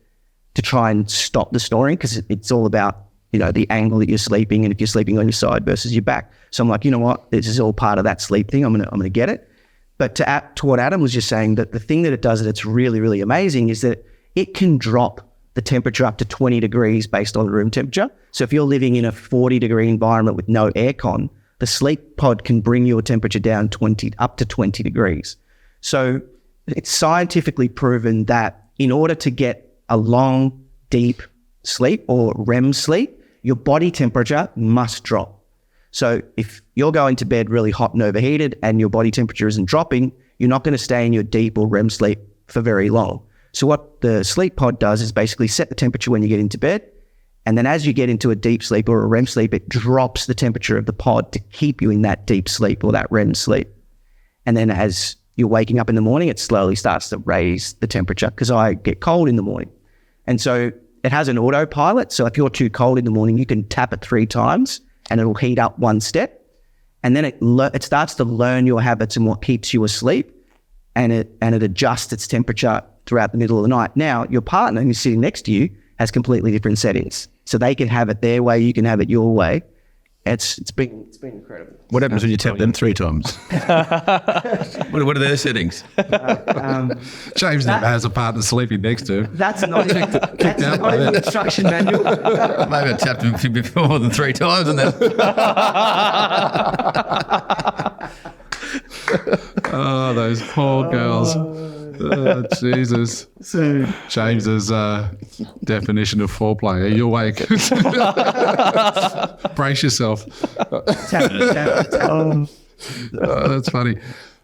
to try and stop the snoring, because it's all about, the angle that you're sleeping and if you're sleeping on your side versus your back. So I'm like, you know what? This is all part of that sleep thing. I'm gonna get it. But to what Adam was just saying, that the thing that it does that's really, really amazing is that it can drop the temperature up to 20 degrees based on room temperature. So if you're living in a 40-degree environment with no aircon, the sleep pod can bring your temperature down up to 20 degrees. So it's scientifically proven that in order to get a long, deep sleep or REM sleep, your body temperature must drop. So if you're going to bed really hot and overheated and your body temperature isn't dropping, you're not going to stay in your deep or REM sleep for very long. So what the sleep pod does is basically set the temperature when you get into bed. And then as you get into a deep sleep or a REM sleep, it drops the temperature of the pod to keep you in that deep sleep or that REM sleep. And then as you're waking up in the morning, it slowly starts to raise the temperature, because I get cold in the morning. And so it has an autopilot. So if you're too cold in the morning, you can tap it 3 times and it'll heat up 1 step. And then it starts to learn your habits and what keeps you asleep. And it adjusts its temperature throughout the middle of the night. Now, your partner who's sitting next to you has completely different settings. So they can have it their way, you can have it your way. It's been incredible. What happens when you tap them 3 times? What are their settings? James never has a partner sleeping next to him. That's not in the instruction manual. Maybe I tapped him before more than 3 times and then... Oh, those poor girls. Oh, Jesus. So James's definition of foreplay. Are you awake? Brace yourself. Oh, that's funny.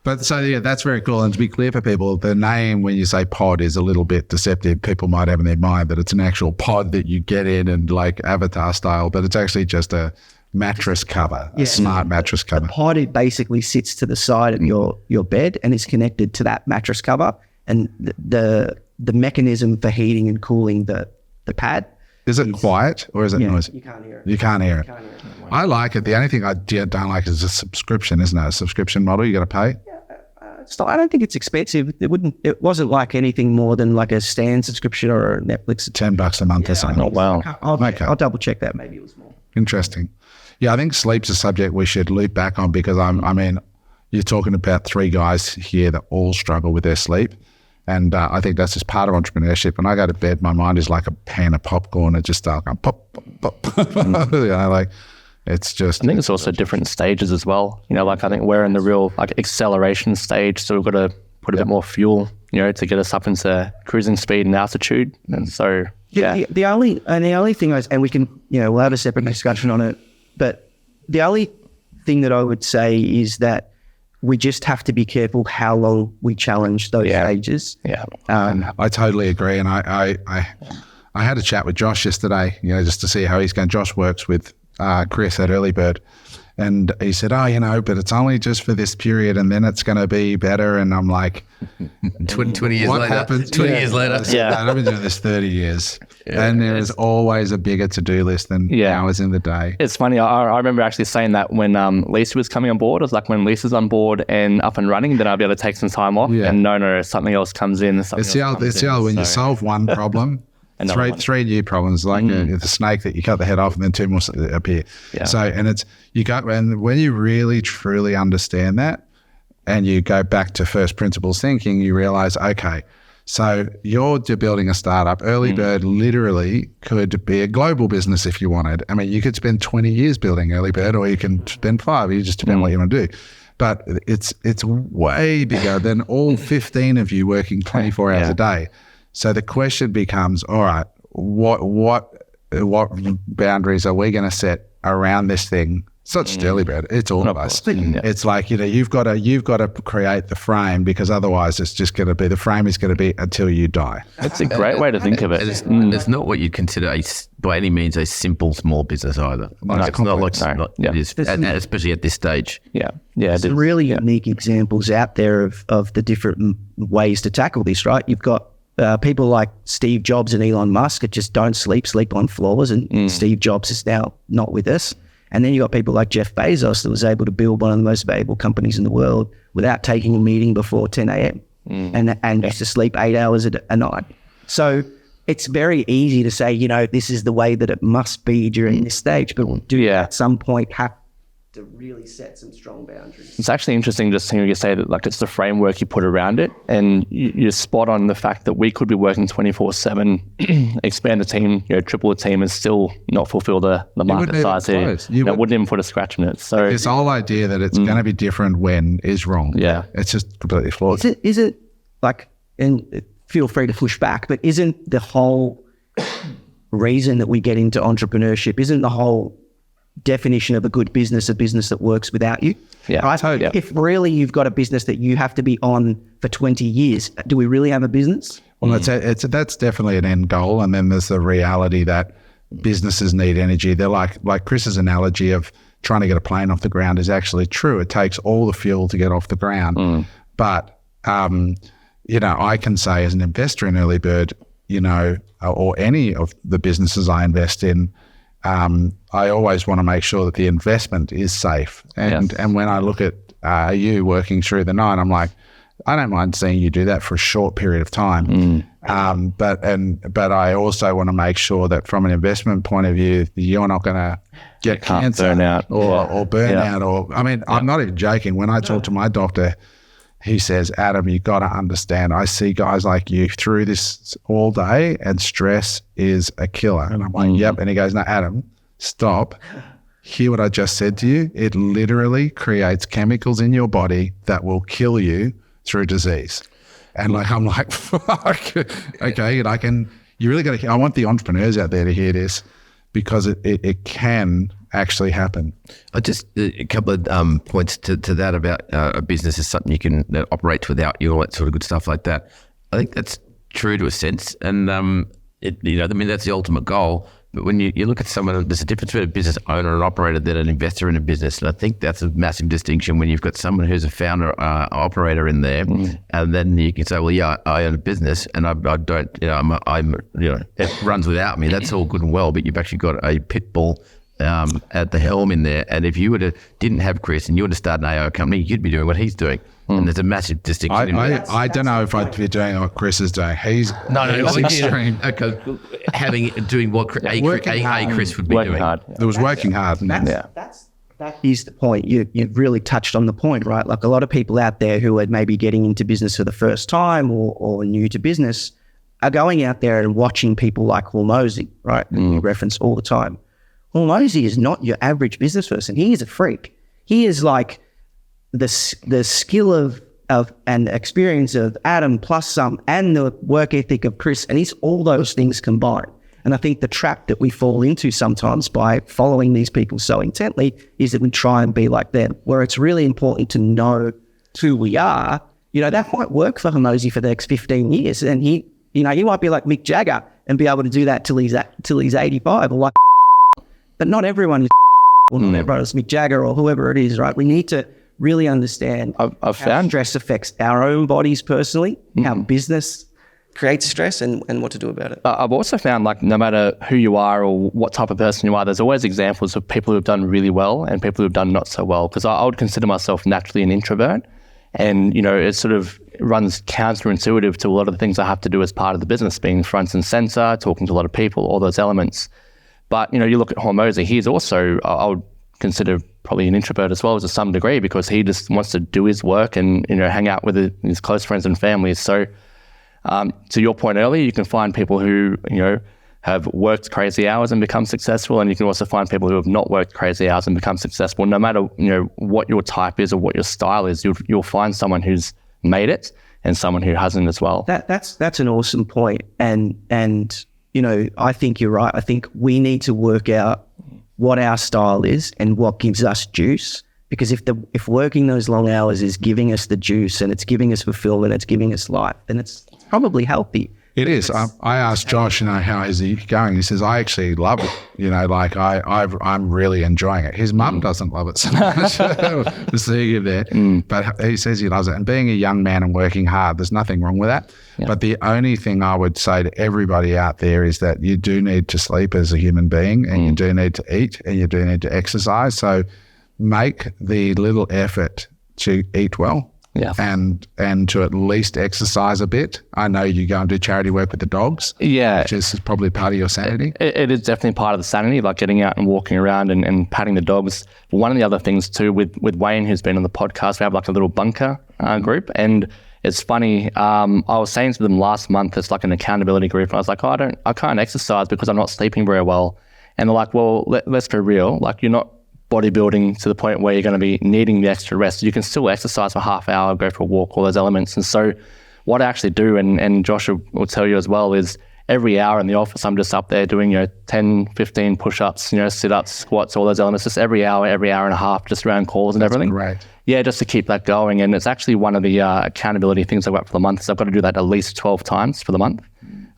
But so, yeah, that's very cool. And to be clear for people, the name, when you say pod, is a little bit deceptive. People might have in their mind that it's an actual pod that you get in and like Avatar style, but it's actually just a mattress cover, a smart mattress cover. The pod, it basically sits to the side of your bed and is connected to that mattress cover. And the mechanism for heating and cooling the pad. Is it quiet or is it noisy? You can't hear it. You can't hear it. I like it. The only thing I don't like is a subscription, isn't it? A subscription model you got to pay. I don't think it's expensive. It wasn't like anything more than like a Stan subscription or a Netflix. $10 a month or something. Oh, wow. I'll double check that. Maybe it was more. Interesting. Yeah, I think sleep's a subject we should loop back on, because I mean, you're talking about 3 guys here that all struggle with their sleep. And I think that's just part of entrepreneurship. When I go to bed, my mind is like a pan of popcorn. It just starts going pop, pop, pop. You know, like it's just... I think it's also different stages as well. You know, like I think we're in the real like acceleration stage. So we've got to put a bit more fuel, you know, to get us up into cruising speed and altitude. And so, yeah. The only thing and we can, you know, we'll have a separate discussion on it. But the only thing that I would say is that we just have to be careful how long we challenge those stages. Yeah. I totally agree. And I had a chat with Josh yesterday, you know, just to see how he's going. Josh works with Chris at EarliBird. And he said, oh, you know, but it's only just for this period and then it's going to be better. And I'm like, 20 years what later. happens? 20 years later. Yeah. I've been doing this 30 years. And there is always a bigger to-do list than hours in the day. It's funny. I remember actually saying that when Lisa was coming on board. It was like, when Lisa's on board and up and running, then I'll be able to take some time off. Yeah. And no, something else comes in. It's the old when you solve one problem, three new problems, like the snake that you cut the head off and then 2 more appear. Yeah. So, and when you really truly understand that and you go back to first principles thinking, you realize, okay, so you're building a startup. EarliBird literally could be a global business if you wanted. I mean, you could spend 20 years building EarliBird, or you can spend 5. You just depend what you want to do. But it's way bigger than all 15 of you working 24 hours a day. So the question becomes, all right, what boundaries are we going to set around this thing? It's not just EarliBird, it's all of us. It's like, you know, you've got to create the frame, because otherwise it's just going to be, the frame is going to be until you die. That's a great way to think of it. It's not what you'd consider by any means a simple small business either. Like, it's not like it is, especially at this stage. Yeah. There's some really unique examples out there of the different ways to tackle this, right? You've got people like Steve Jobs and Elon Musk that just don't sleep on floors, and Steve Jobs is now not with us. And then you got people like Jeff Bezos that was able to build one of the most valuable companies in the world without taking a meeting before 10 a.m. and used to sleep 8 hours a night. So it's very easy to say, you know, this is the way that it must be during this stage, but do you at some point have to really set some strong boundaries. It's actually interesting just hearing you say that, like, it's the framework you put around it, and you're spot on the fact that we could be working 24/7, expand the team, triple the team, and still not fulfill the market size here. Wouldn't even put a scratch in it. So this whole idea that it's going to be different when is wrong. Yeah, it's just completely flawed. Is it like, and feel free to push back, but isn't the whole reason that we get into entrepreneurship, isn't the whole definition of a good business a business that works without you? Yeah, right? totally. Yeah. If really you've got a business that you have to be on for 20 years, do we really have a business? Well, that's definitely an end goal. And then there's the reality that businesses need energy. They're like Chris's analogy of trying to get a plane off the ground is actually true. It takes all the fuel to get off the ground. But, I can say as an investor in EarliBird, or any of the businesses I invest in, I always want to make sure that the investment is safe. And when I look at you working through the night, I'm like, I don't mind seeing you do that for a short period of time. But I also want to make sure that from an investment point of view, you're not going to get cancer burnout or burnout. I'm not even joking. When I talk to my doctor, he says, Adam, you got to understand, I see guys like you through this all day and stress is a killer. And I'm like, yep. And he goes, no, Adam, stop. Hear what I just said to you? It literally creates chemicals in your body that will kill you through disease. And I'm like, fuck. Okay. And you really got to, I want the entrepreneurs out there to hear this because it can actually happen. Just a couple of points to that about a business is something you can operate without you, all that sort of good stuff like that. I think that's true to a sense, and that's the ultimate goal. But when you look at someone, there's a difference between a business owner and operator than an investor in a business, and I think that's a massive distinction when you've got someone who's a founder, operator in there, and then you can say, well, yeah, I own a business, and I don't, it runs without me. That's all good and well, but you've actually got a pit bull at the helm in there, and if you didn't have Chris and you were to start an AI company, you'd be doing what he's doing, and there's a massive distinction. I don't know if I'd be doing what Chris is doing. He's extreme. Okay, doing what Chris would be working doing. hard. There was working hard. That is the point. You've really touched on the point, right? Like a lot of people out there who are maybe getting into business for the first time or new to business are going out there and watching people like Hormozy, right? We reference all the time. Hormozy is not your average business person. He is a freak. He is like the skill of and experience of Adam plus some, and the work ethic of Chris, and he's all those things combined. And I think the trap that we fall into sometimes by following these people so intently is that we try and be like them, where it's really important to know who we are. That might work for Hormozy for the next 15 years. And he might be like Mick Jagger and be able to do that till he's 85 or like, but not everyone is or not everyone is Mick Jagger or whoever it is, right? We need to really understand I've found stress affects our own bodies personally, how business creates stress and what to do about it. I've also found, like, no matter who you are or what type of person you are, there's always examples of people who've done really well and people who've done not so well. Because I would consider myself naturally an introvert, and it sort of runs counterintuitive to a lot of the things I have to do as part of the business, being front and center, talking to a lot of people, all those elements. But you look at Hormozy, he's also, I would consider probably an introvert as well to some degree, because he just wants to do his work and hang out with his close friends and family. So to your point earlier, you can find people who have worked crazy hours and become successful, and you can also find people who have not worked crazy hours and become successful. No matter what your type is or what your style is, you'll find someone who's made it and someone who hasn't as well. That's an awesome point, and I think you're right. I think we need to work out what our style is and what gives us juice. Because if working those long hours is giving us the juice and it's giving us fulfillment, it's giving us life, then it's probably healthy. It is. I asked Josh, how is he going? He says, I actually love it. I'm really enjoying it. His mum doesn't love it so much. To see him there. But he says he loves it. And being a young man and working hard, there's nothing wrong with that. Yeah. But the only thing I would say to everybody out there is that you do need to sleep as a human being, and you do need to eat, and you do need to exercise. So make the little effort to eat well. Yeah. and to at least exercise a bit. I know you go and do charity work with the dogs. Yeah. Which is probably part of your sanity. It is definitely part of the sanity, like getting out and walking around and patting the dogs. One of the other things too, with Wayne, who's been on the podcast, we have like a little bunker group, and it's funny. I was saying to them last month, it's like an accountability group. And I was like, I can't exercise because I'm not sleeping very well. And they're like, well, let's be real. Like, you're not bodybuilding to the point where you're going to be needing the extra rest. You can still exercise for half hour, go for a walk, all those elements. And so what I actually do, and Josh will tell you as well, is every hour in the office, I'm just up there doing, 10, 15 push-ups, sit-ups, squats, all those elements, just every hour and a half, just around calls and everything. Great. Yeah, just to keep that going. And it's actually one of the accountability things I've got for the month. So I've got to do that at least 12 times for the month.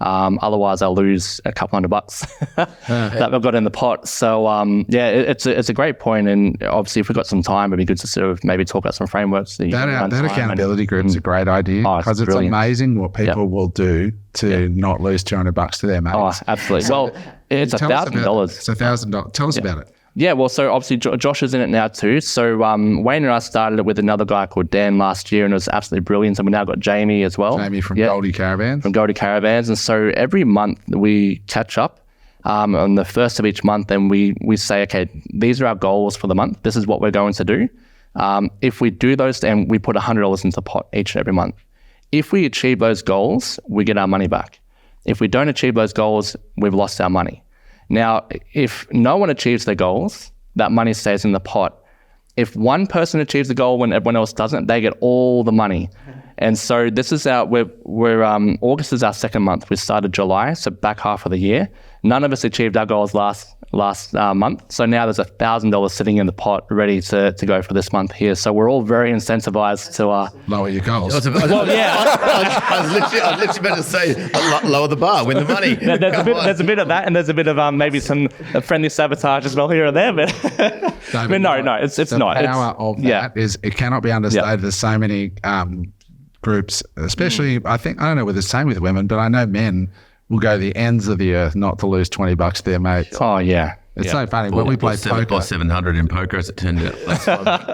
Otherwise, I'll lose a couple $100 that I've got in the pot. So it's a great point. And obviously, if we've got some time, it'd be good to sort of maybe talk about some frameworks. That accountability group is a great idea, because it's amazing what people will do to not lose $200 to their mates. Oh, absolutely. Well, it's $1,000. It's $1,000. Tell us about it. Yeah, well, so obviously Josh is in it now too. So Wayne and I started it with another guy called Dan last year, and it was absolutely brilliant. And we now got Jamie as well. Jamie from Goldie Caravans. From Goldie Caravans. And so every month we catch up on the first of each month, and we say, okay, these are our goals for the month. This is what we're going to do. If we do those, and we put $100 into the pot each and every month. If we achieve those goals, we get our money back. If we don't achieve those goals, we've lost our money. Now, if no one achieves their goals, that money stays in the pot. If one person achieves the goal when everyone else doesn't, they get all the money. And so this is August is our second month. We started July, so back half of the year. None of us achieved our goals last month. So now there's $1,000 sitting in the pot ready to go for this month here. So we're all very incentivized to lower your goals. Well, yeah. I was literally about to say, lower the bar, win the money. There's a bit of that, and there's a bit of maybe some friendly sabotage as well here and there. But no, it's not. The power of that is, it cannot be understated. Yeah. There's so many groups, especially, I don't know whether it's the same with women, but I know men will go the ends of the earth not to lose $20 to their mates. Oh, yeah. It's so funny. When we play poker. Or 700 in poker, as it turned out.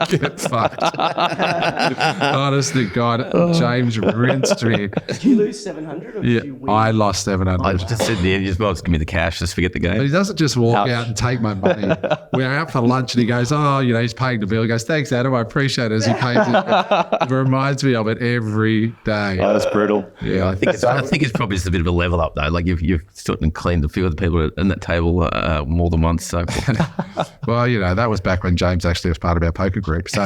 Get fucked. Honestly, God, James rinsed me. Did you lose 700 or did you win? I lost 700. I just said, yeah, you just well, just give me the cash, just forget the game. But he doesn't just walk out and take my money. We're out for lunch and he goes, he's paying the bill. He goes, thanks, Adam, I appreciate it. As he pays it. It reminds me of it every day. Oh, that's brutal. Yeah, I think it's probably just a bit of a level up though. Like you've stood and cleaned a few of the people at that table more than once. So, well, that was back when James actually was part of our poker group. So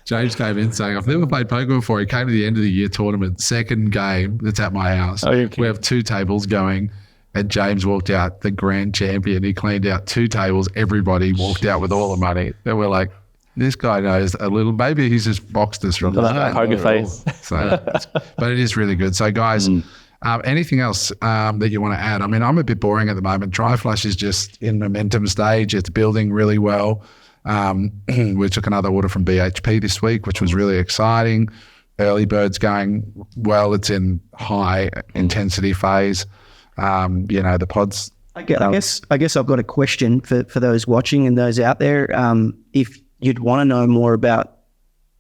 James came in saying, I've never played poker before. He came to the end of the year tournament, second game that's at my house. We have 2 tables going, and James walked out the grand champion. He cleaned out 2 tables. Everybody walked out with all the money. And we're like, this guy knows a little. Maybe he's just boxed us from the start. Poker face. So, but it is really good. So, guys, anything else that you want to add? I mean, I'm a bit boring at the moment. Dry Flush is just in momentum stage. It's building really well. We took another order from BHP this week, which was really exciting. EarliBird's going well. It's in high intensity phase. The pods. I guess I've got a question for those watching and those out there. If you'd want to know more about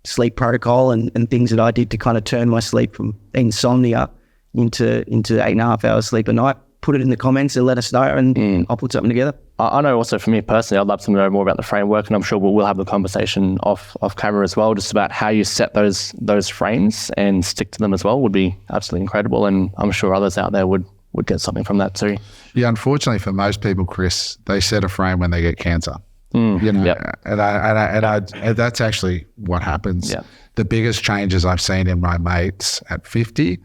sleep protocol and things that I did to kind of turn my sleep from insomnia into 8.5 hours sleep a night, put it in the comments and let us know, and I'll put something together. I know also for me personally, I'd love to know more about the framework, and I'm sure we'll have the conversation off camera as well, just about how you set those frames and stick to them as well would be absolutely incredible, and I'm sure others out there would get something from that too. Yeah, unfortunately for most people, Chris, they set a frame when they get cancer. Yep. And that's actually what happens. Yep. The biggest changes I've seen in my mates at 50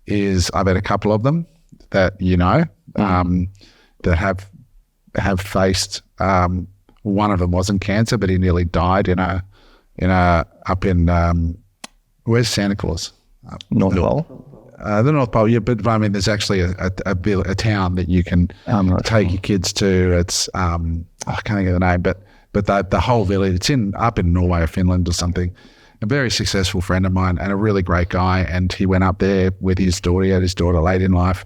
is I've had a couple of them that that have faced. One of them wasn't cancer, but he nearly died up in where's Santa Claus? North Pole. The North Pole, yeah, but I mean, there's actually a town that you can take your kids to. It's I can't think of the name, but the whole village. It's up in Norway or Finland or something. A very successful friend of mine and a really great guy. And he went up there with his daughter. He had his daughter late in life,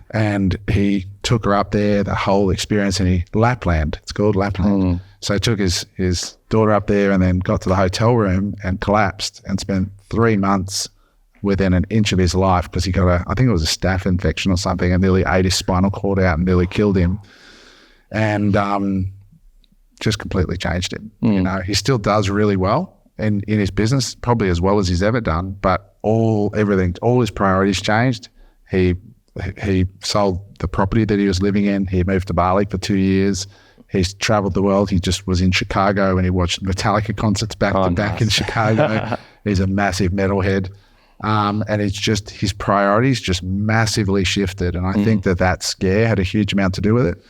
and he took her up there, the whole experience in Lapland. It's called Lapland. So he took his daughter up there and then got to the hotel room and collapsed and spent 3 months within an inch of his life because he got I think it was a staph infection or something, and nearly ate his spinal cord out and nearly killed him. And just completely changed him. You know, he still does really well in his business, probably as well as he's ever done, but all his priorities changed. He sold the property that he was living in. He moved to Bali for 2 years. He's traveled the world. He just was in Chicago and he watched Metallica concerts back to back in Chicago. He's a massive metalhead. And it's just, his priorities just massively shifted. And I think that scare had a huge amount to do with it.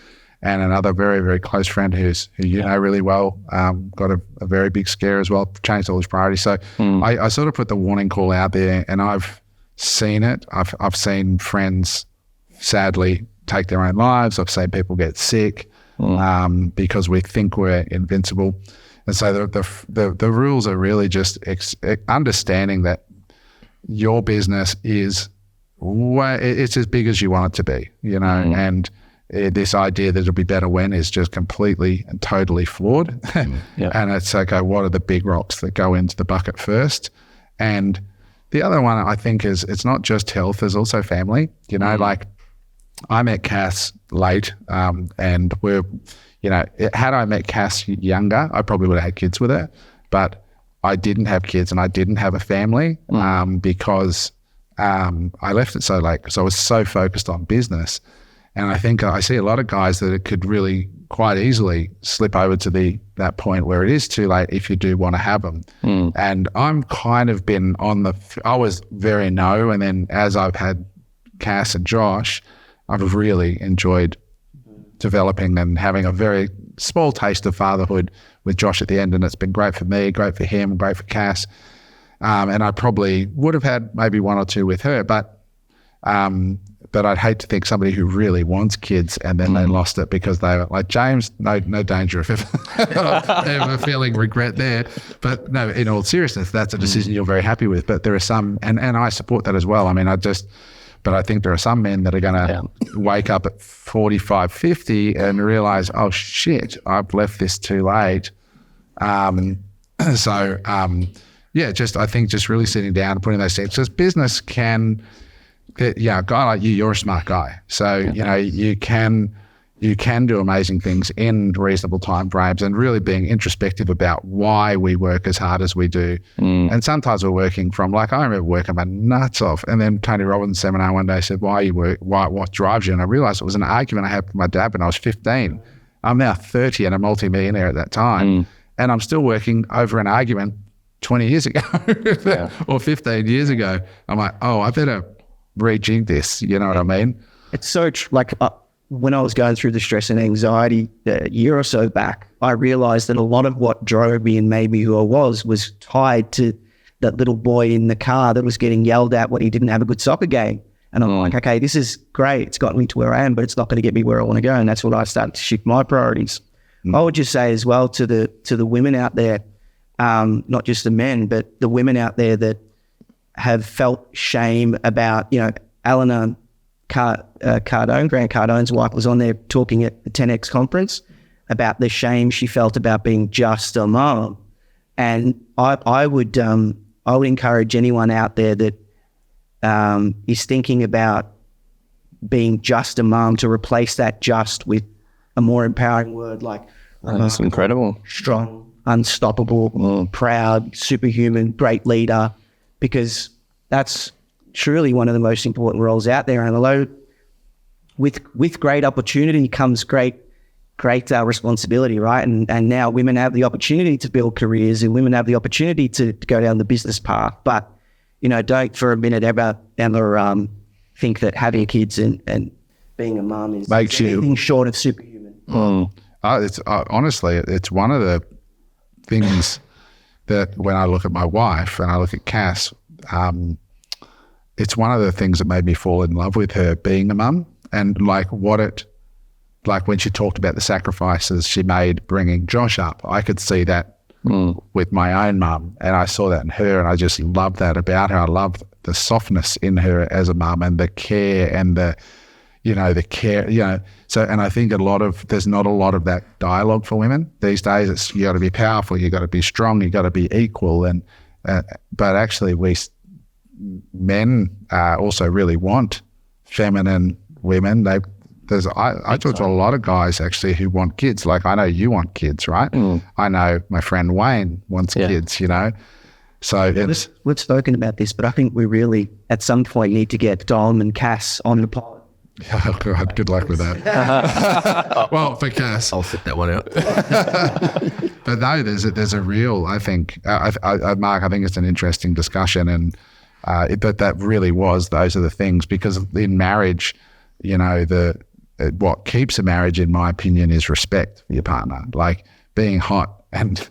And another very, very close friend who you know really well, got a very big scare as well, changed all his priorities. So I sort of put the warning call out there, and I've seen it. I've seen friends sadly take their own lives. I've seen people get sick because we think we're invincible. And so the rules are really just understanding that your business is it's as big as you want it to be, you know, and this idea that it'll be better when is just completely and totally flawed. And it's okay, what are the big rocks that go into the bucket first? And the other one I think is, it's not just health, there's also family. You know, like I met Cass late, and we're, you know, had I met Cass younger, I probably would have had kids with her, but I didn't have kids and I didn't have a family because I left it so late because I was so focused on business. And I think I see a lot of guys that it could really quite easily slip over to that point where it is too late if you do want to have them. And I'm kind of been I was very no. And then as I've had Cass and Josh, I've really enjoyed developing and having a very small taste of fatherhood with Josh at the end. And it's been great for me, great for him, great for Cass. And I probably would have had maybe one or two with her, but I'd hate to think somebody who really wants kids and then they lost it because they were like, James, no danger of ever feeling regret there. But no, in all seriousness, that's a decision you're very happy with. But there are some, and I support that as well. I mean, but I think there are some men that are going to wake up at 45, 50 and realize, oh shit, I've left this too late. I think just really sitting down and putting those things, because business can, a guy like you're a smart guy. So, you know, you can do amazing things in reasonable time frames and really being introspective about why we work as hard as we do. And sometimes we're working from, like, I remember working my nuts off. And then Tony Robbins' seminar one day said, what drives you? And I realized it was an argument I had with my dad when I was 15. I'm now 30 and a multi-millionaire at that time. And I'm still working over an argument 20 years ago or 15 years ago. I'm like, oh, I better rejig this, you know what I mean? It's so when I was going through the stress and anxiety a year or so back, I realized that a lot of what drove me and made me who I was tied to that little boy in the car that was getting yelled at when he didn't have a good soccer game. And I'm like, okay, this is great. It's got me to where I am, but it's not going to get me where I want to go. And that's when I started to shift my priorities. I would just say as well to the women out there, not just the men, but the women out there that have felt shame about, you know, Eleanor Cardone, Grant Cardone's wife, was on there talking at the 10X conference about the shame she felt about being just a mom. And I would encourage anyone out there that is thinking about being just a mom to replace that just with a more empowering word like that's incredible, strong, unstoppable, proud, superhuman, great leader, because that's truly one of the most important roles out there. And although with great opportunity comes great responsibility, right? And now women have the opportunity to build careers and women have the opportunity to go down the business path. But, you know, don't for a minute ever think that having kids and being a mum is anything short of superhuman. Honestly, it's one of the things that when I look at my wife and I look at Cass, it's one of the things that made me fall in love with her being a mum, and like when she talked about the sacrifices she made bringing Josh up, I could see that with my own mum, and I saw that in her, and I just love that about her. I love the softness in her as a mum and the care and the, the care, So, and I think there's not a lot of that dialogue for women these days. It's, you got to be powerful, you got to be strong, you got to be equal. And, but actually men also really want feminine women. I talk to a lot of guys actually who want kids. Like, I know you want kids, right? I know my friend Wayne wants kids, So we've spoken about this, but I think we really, at some point, need to get Dom and Cass on the pod. Oh God, good luck with that. Well, for Cass, I'll sit that one out. but no, there's a real. I think, Mark, I think it's an interesting discussion, and that really those are the things, because in marriage, what keeps a marriage, in my opinion, is respect for your partner. Like, being hot and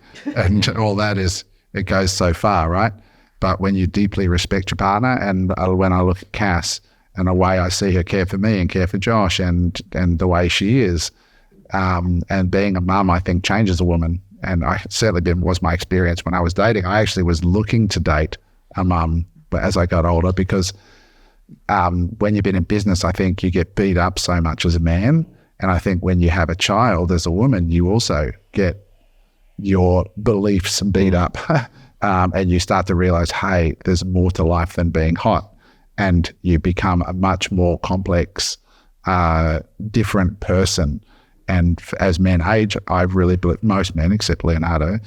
all that it goes so far, right? But when you deeply respect your partner, and when I look at Cass and the way I see her care for me and care for Josh, and the way she is, and being a mum, I think changes a woman. And I certainly was my experience when I was dating. I actually was looking to date a mum, but as I got older, because when you've been in business, I think you get beat up so much as a man. And I think when you have a child as a woman, you also get your beliefs beat up, and you start to realize, hey, there's more to life than being hot, and you become a much more complex, different person. And as men age, I really believe, most men except Leonardo,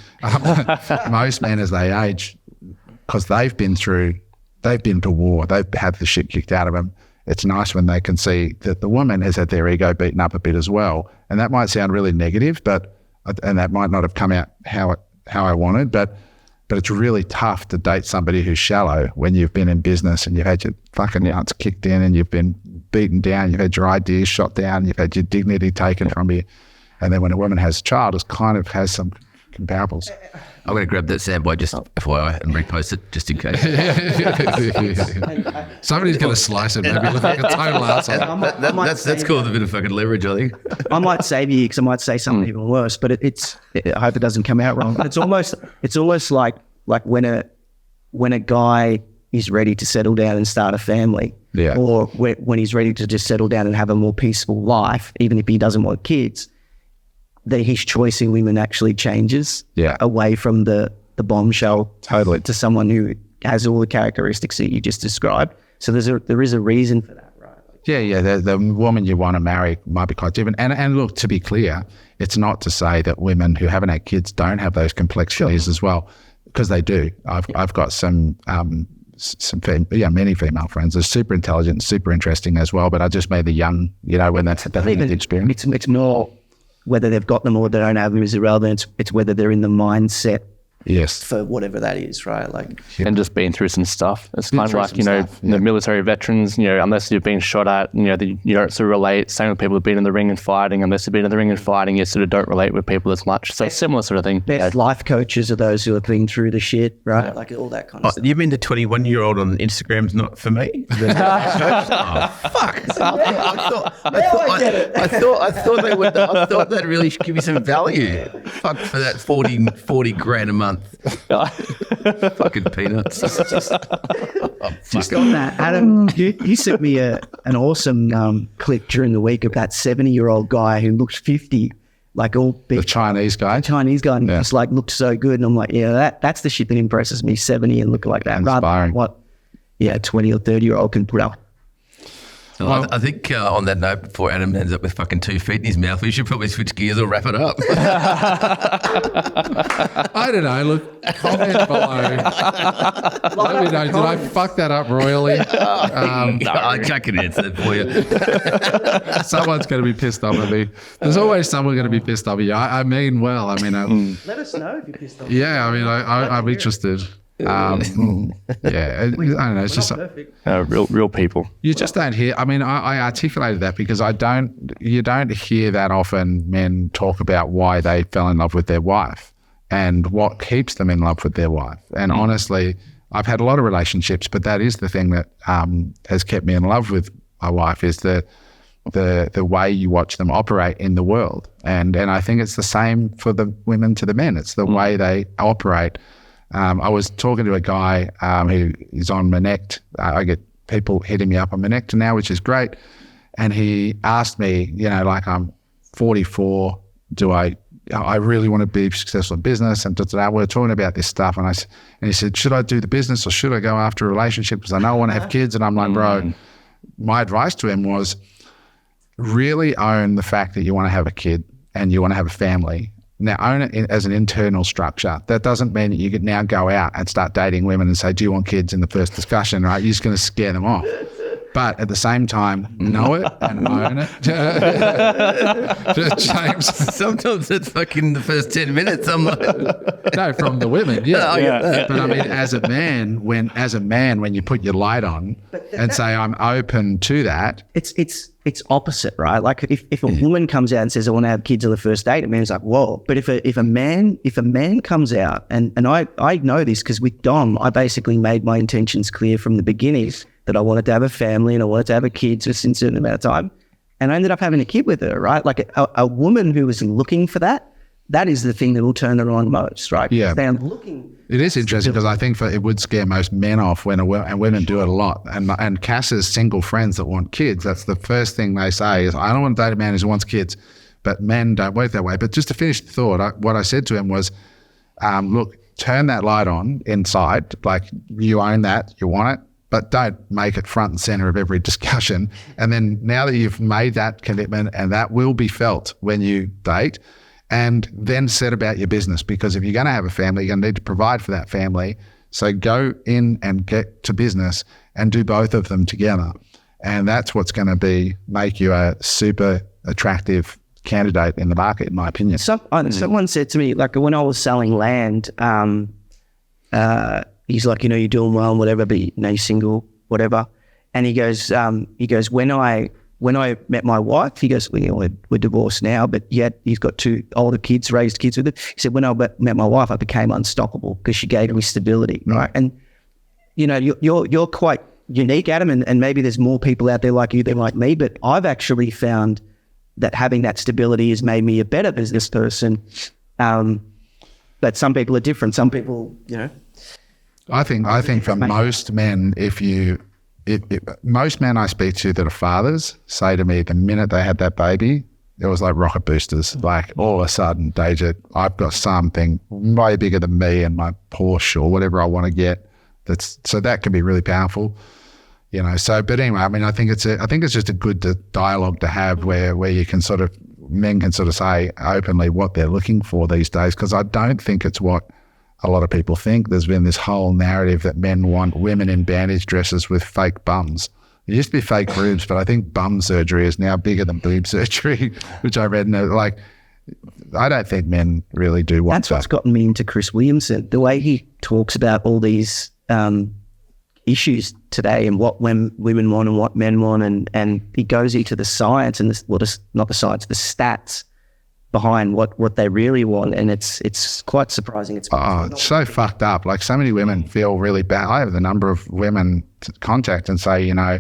most men as they age, because they've been to war, they've had the shit kicked out of them. It's nice when they can see that the woman has had their ego beaten up a bit as well. And that might sound really negative, and that might not have come out how I wanted, but it's really tough to date somebody who's shallow when you've been in business and you've had your fucking nuts kicked in and you've been beaten down, you've had your ideas shot down, you've had your dignity taken from you. And then when a woman has a child, it kind of has some comparables. I'm going to grab that soundbite just FYI and repost it just in case. Somebody's going to slice it, maybe look like a total asshole. That's called a bit of fucking leverage, I think. I might save you because I might say something even worse, but I hope it doesn't come out wrong. It's almost like when a guy is ready to settle down and start a family, or when he's ready to just settle down and have a more peaceful life, even if he doesn't want kids, that his choice in women actually changes away from the bombshell to someone who has all the characteristics that you just described. So there is a reason for that, right? The woman you want to marry might be quite different. And look, to be clear, it's not to say that women who haven't had kids don't have those complexities as well, because they do. I've got many female friends. They're super intelligent, super interesting as well. But I just made the young, when that's the experience. It's more whether they've got them or they don't have them is irrelevant. It's whether they're in the mindset for whatever that is, right? And just been through some stuff. It's kind of like, the military veterans, unless you've been shot at, you don't sort of relate. Same with people who've been in the ring and fighting. Unless you've been in the ring and fighting, you sort of don't relate with people as much. So similar sort of thing. Best life coaches are those who have been through the shit, right? Yeah. Like all that kind of stuff. You mean the 21-year-old on Instagram's not for me? Fuck. I thought they would. I thought they'd really give you some value. Fuck for that 40 grand a month. Fucking peanuts. Just on that, Adam, you sent me an awesome clip during the week of that 70-year-old guy who looked 50, like all big. The Chinese guy, and he just looked so good. And I'm like, that's the shit that impresses me, 70 and looking like that. Inspiring. Rather than what 20 or 30-year-old can put up. Well, I think on that note, before Adam ends up with fucking 2 feet in his mouth, we should probably switch gears or wrap it up. I don't know. Look, comment below. Let me know. Did I fuck that up royally? I can answer that for you. Someone's going to be pissed off at me. There's always someone going to be pissed off at you. I mean well. I mean, let us know if you're pissed off. Yeah, I mean, I'm interested. I don't know. It's just real people. You just don't hear. I mean, I articulated that because you don't hear that often men talk about why they fell in love with their wife and what keeps them in love with their wife. And honestly, I've had a lot of relationships, but that is the thing that has kept me in love with my wife is the way you watch them operate in the world. And I think it's the same for the women to the men. It's the way they operate. I was talking to a guy who is on Manect. I get people hitting me up on Manect now, which is great. And he asked me, like, I'm 44, I really want to be successful in business, and we're talking about this stuff, and he said, should I do the business or should I go after a relationship, because I know I want to have kids? And I'm like, bro, my advice to him was really own the fact that you want to have a kid and you want to have a family. Now, own it as an internal structure. That doesn't mean that you could now go out and start dating women and say, do you want kids in the first discussion, right? You're just going to scare them off. But at the same time, know it and own it. James. Sometimes it's fucking the first 10 minutes. I'm like, no, from the women, yeah. I get that. But I mean, as a man, when you put your light on and say, I'm open to that. It's opposite, right? Like if a woman comes out and says, I want to have kids on the first date, a man's like, whoa. But if a man comes out, and I know this because with Dom, I basically made my intentions clear from the beginning that I wanted to have a family and I wanted to have a kid just in a certain amount of time. And I ended up having a kid with her, right? Like a woman who was looking for that is the thing that will turn her on most, right? Yeah. They're looking. It is interesting because I think it would scare most men off and women do it a lot. And Cass's single friends that want kids, that's the first thing they say is, I don't want to date a man who wants kids. But men don't work that way. But just to finish the thought, what I said to him was, look, turn that light on inside. Like, you own that, you want it, but don't make it front and center of every discussion. And then now that you've made that commitment, and that will be felt when you date, and then set about your business, because if you're going to have a family, you're going to need to provide for that family. So go in and get to business and do both of them together. And that's what's going to make you a super attractive candidate in the market, in my opinion. Someone said to me, like, when I was selling land, he's like, you're doing well and whatever, but you're single, whatever. And he goes, when I met my wife, he goes, we're divorced now, but yet he's got 2 older kids, raised kids with it. He said, when I met my wife, I became unstoppable because she gave me stability, right? And, you're quite unique, Adam, and maybe there's more people out there like you than like me, but I've actually found that having that stability has made me a better business person. But some people are different. Some people, I think for most men, most men I speak to that are fathers say to me, the minute they had that baby, it was like rocket boosters. Like, all of a sudden, I've got something way bigger than me and my Porsche or whatever I want to get. So that can be really powerful, but anyway, I mean, I think it's just a good dialogue to have where men can sort of say openly what they're looking for these days, because I don't think it's what a lot of people think. There's been this whole narrative that men want women in bandage dresses with fake bums. It used to be fake boobs, but I think bum surgery is now bigger than boob surgery, which I read. And I don't think men really do want that. That's what's gotten me into Chris Williamson, the way he talks about all these issues today and what women want and what men want, and he goes into the science and not the science, the stats behind what they really want, and it's quite surprising. It's so fucked up. Like, so many women feel really bad. I have the number of women to contact and say, I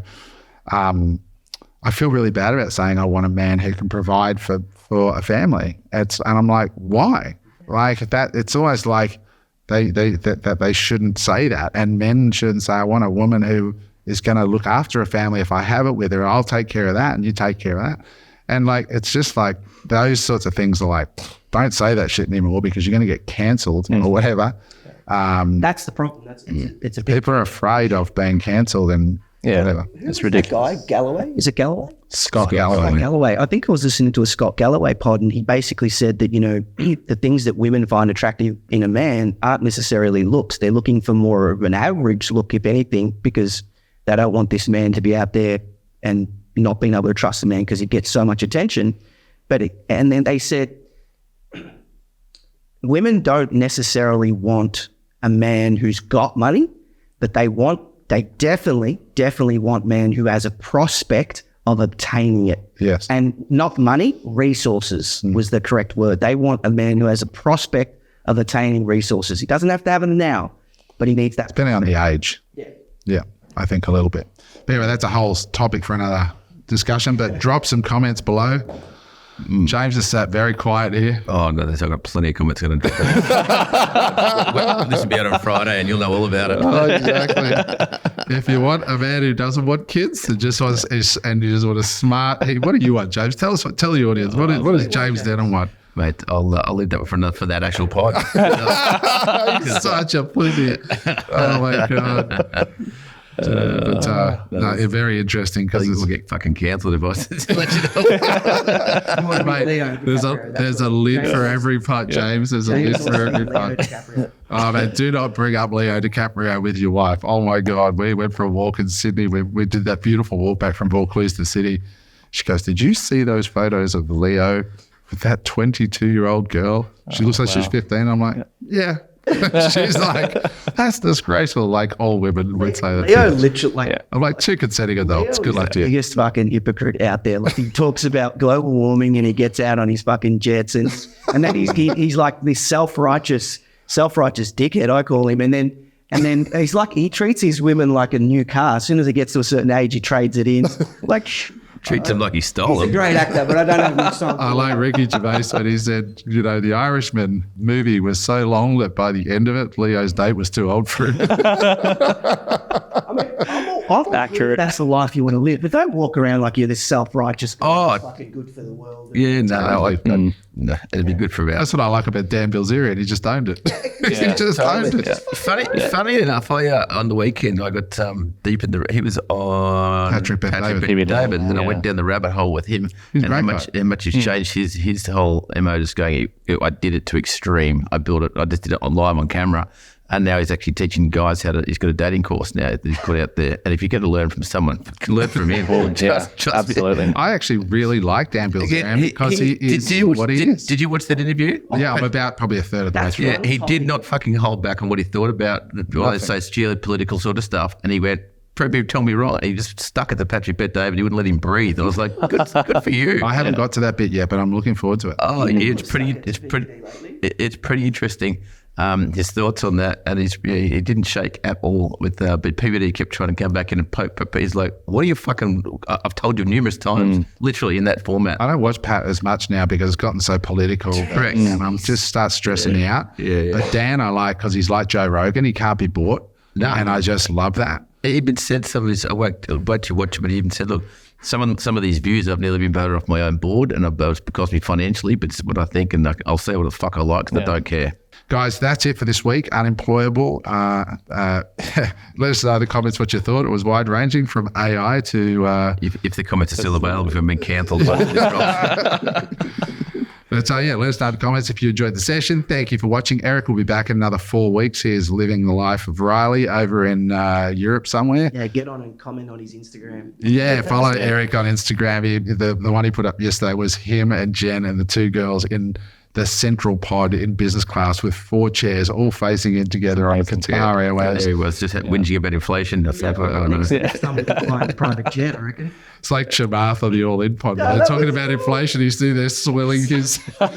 feel really bad about saying I want a man who can provide for a family. And I'm like, why? Like, that it's always like they shouldn't say that, and men shouldn't say, I want a woman who is going to look after a family. If I have it with her, I'll take care of that and you take care of that. And it's just like those sorts of things are like, don't say that shit anymore because you're going to get cancelled or whatever. That's the problem. It's a people are afraid of being cancelled and whatever. It's ridiculous. That guy, Galloway? Is it Galloway? Scott Galloway. Galloway. I think I was listening to a Scott Galloway pod, and he basically said that, the things that women find attractive in a man aren't necessarily looks. They're looking for more of an average look, if anything, because they don't want this man to be out there and not being able to trust the man because he gets so much attention. And then they said, women don't necessarily want a man who's got money, but they definitely want a man who has a prospect of obtaining it. Yes. And not money, resources was the correct word. They want a man who has a prospect of attaining resources. He doesn't have to have them now, but he needs that. Depending on the age. Yeah, I think a little bit. But anyway, that's a whole topic for another discussion, but drop some comments below. James has sat very quiet here. Oh, no, I've got plenty of comments going to do. This will be out on Friday and you'll know all about it. Oh, exactly. If you want a man who doesn't want kids and just wants and you just want a smart, hey, what do you want, James? Tell the audience what does James Denham want? Mate, I'll leave that for that actual pod. He's such a pussy. Oh my god. No, very interesting I because think we'll get fucking cancelled if I let you know. mate, there's a lid for every pot, James. There's a lid for every pot. Oh man, do not bring up Leo DiCaprio with your wife. Oh my god, we went for a walk in Sydney. We did that beautiful walk back from Vaucluse to City. She goes, "Did you see those photos of Leo with that 22-year-old girl? She looks like she's 15." I'm like, yeah. She's like, that's disgraceful. Like all women would say that. Leo literally, I'm like, two consenting adults. Good luck to you. Biggest fucking hypocrite out there. Like he talks about global warming and he gets out on his fucking jets and then he's like this self-righteous dickhead, I call him. And then he's like, he treats his women like a new car. As soon as he gets to a certain age, he trades it in. Like, Treats him like he stole he's a him. great actor, but I don't have much time. I like Ricky Gervais when he said, the Irishman movie was so long that by the end of it, Leo's date was too old for him. I'm Accurate. That's the life you want to live. But don't walk around like you're this self-righteous guy. Oh. Fucking good for the world. Yeah, no, it'd be good for about. That's what I like about Dan Bilzerian. He just owned it. He just owned it. Funny enough, on the weekend I got deep in the. He was on Patrick Bet David. David, and I went down the rabbit hole with him. He's and a how great much he's changed his whole MO. Just going, I did it to extreme. I built it. I just did it on live on camera. And now he's actually teaching guys how to. He's got a dating course now that he's put out there. And if you're going to learn from someone, learn from him. Absolutely. I actually really like Dan Bilzerian because he is what he is. Did you watch that interview? Yeah, I'm about probably a third of the way through. Yeah, he did not fucking hold back on what he thought about all this geopolitical sort of stuff. And he went, "Probably tell me right." He just stuck at the Patrick Bet David. He wouldn't let him breathe. I was like, good for you. I haven't got to that bit yet, but I'm looking forward to it. Oh, yeah, it's pretty interesting. His thoughts on that, and he didn't shake at all with but PBD kept trying to come back in and poke, but he's like, what are you fucking, I've told you numerous times, literally in that format. I don't watch Pat as much now because it's gotten so political. Correct. And I'm just start stressing me out. Yeah. But Dan I like because he's like Joe Rogan. He can't be bought. No. And I just love that. He even said some of his, I won't let you watch it, but he even said, look, some of these views I've nearly been voted off my own board, and it's cost me financially, but it's what I think, and I'll say what the fuck I like, because I don't care. Guys, that's it for this week. Unemployable. Let us know in the comments what you thought. It was wide-ranging from AI to... If the comments are still available, if I've been cancelled. But yeah, let us know in the comments if you enjoyed the session. Thank you for watching. Eric will be back in another 4 weeks. He is living the life of Riley over in Europe somewhere. Yeah, get on and comment on his Instagram. Yeah, follow Eric on Instagram. The one he put up yesterday was him and Jen and the two girls in the central pod in business class with 4 chairs all facing in together on Qatar Airways. He was just whinging about inflation. Next time we can find a private jet, I reckon. It's like Chamath on the All In pod. They're talking about inflation. He's doing there swilling his wine.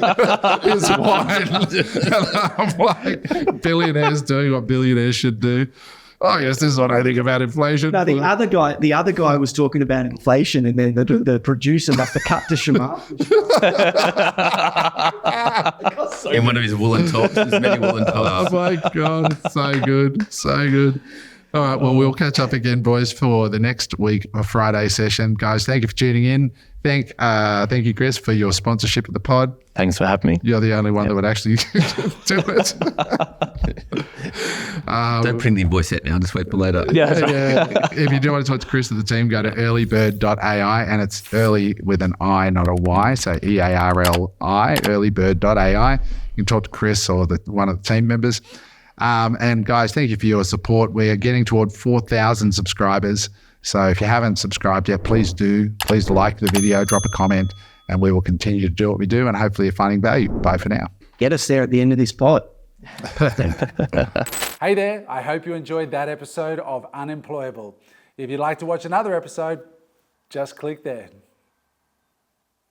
And I'm like, billionaires doing what billionaires should do. Oh yes, this is what I think about inflation. No, the other guy was talking about inflation, and then the producer must have cut to Shamath. In one of his woolen tops, there's many woolen tops. Oh my God, it's so good, so good. All right, well, we'll catch up again, boys, for the next week of Friday session. Guys, thank you for tuning in. Thank you, Chris, for your sponsorship of the pod. Thanks for having me. You're the only one that would actually do it. Don't bring the invoice out now. Just wait for later. Yeah. If you do want to talk to Chris or the team, go to EarliBird.ai, and it's early with an I, not a Y, so EARLI, EarliBird.ai. You can talk to Chris or one of the team members. And guys, thank you for your support. We are getting toward 4,000 subscribers. So if you haven't subscribed yet, please do. Please like the video, drop a comment, and we will continue to do what we do, and hopefully you're finding value. Bye for now. Get us there at the end of this pod. Hey there, I hope you enjoyed that episode of Unemployable. If you'd like to watch another episode, just click there.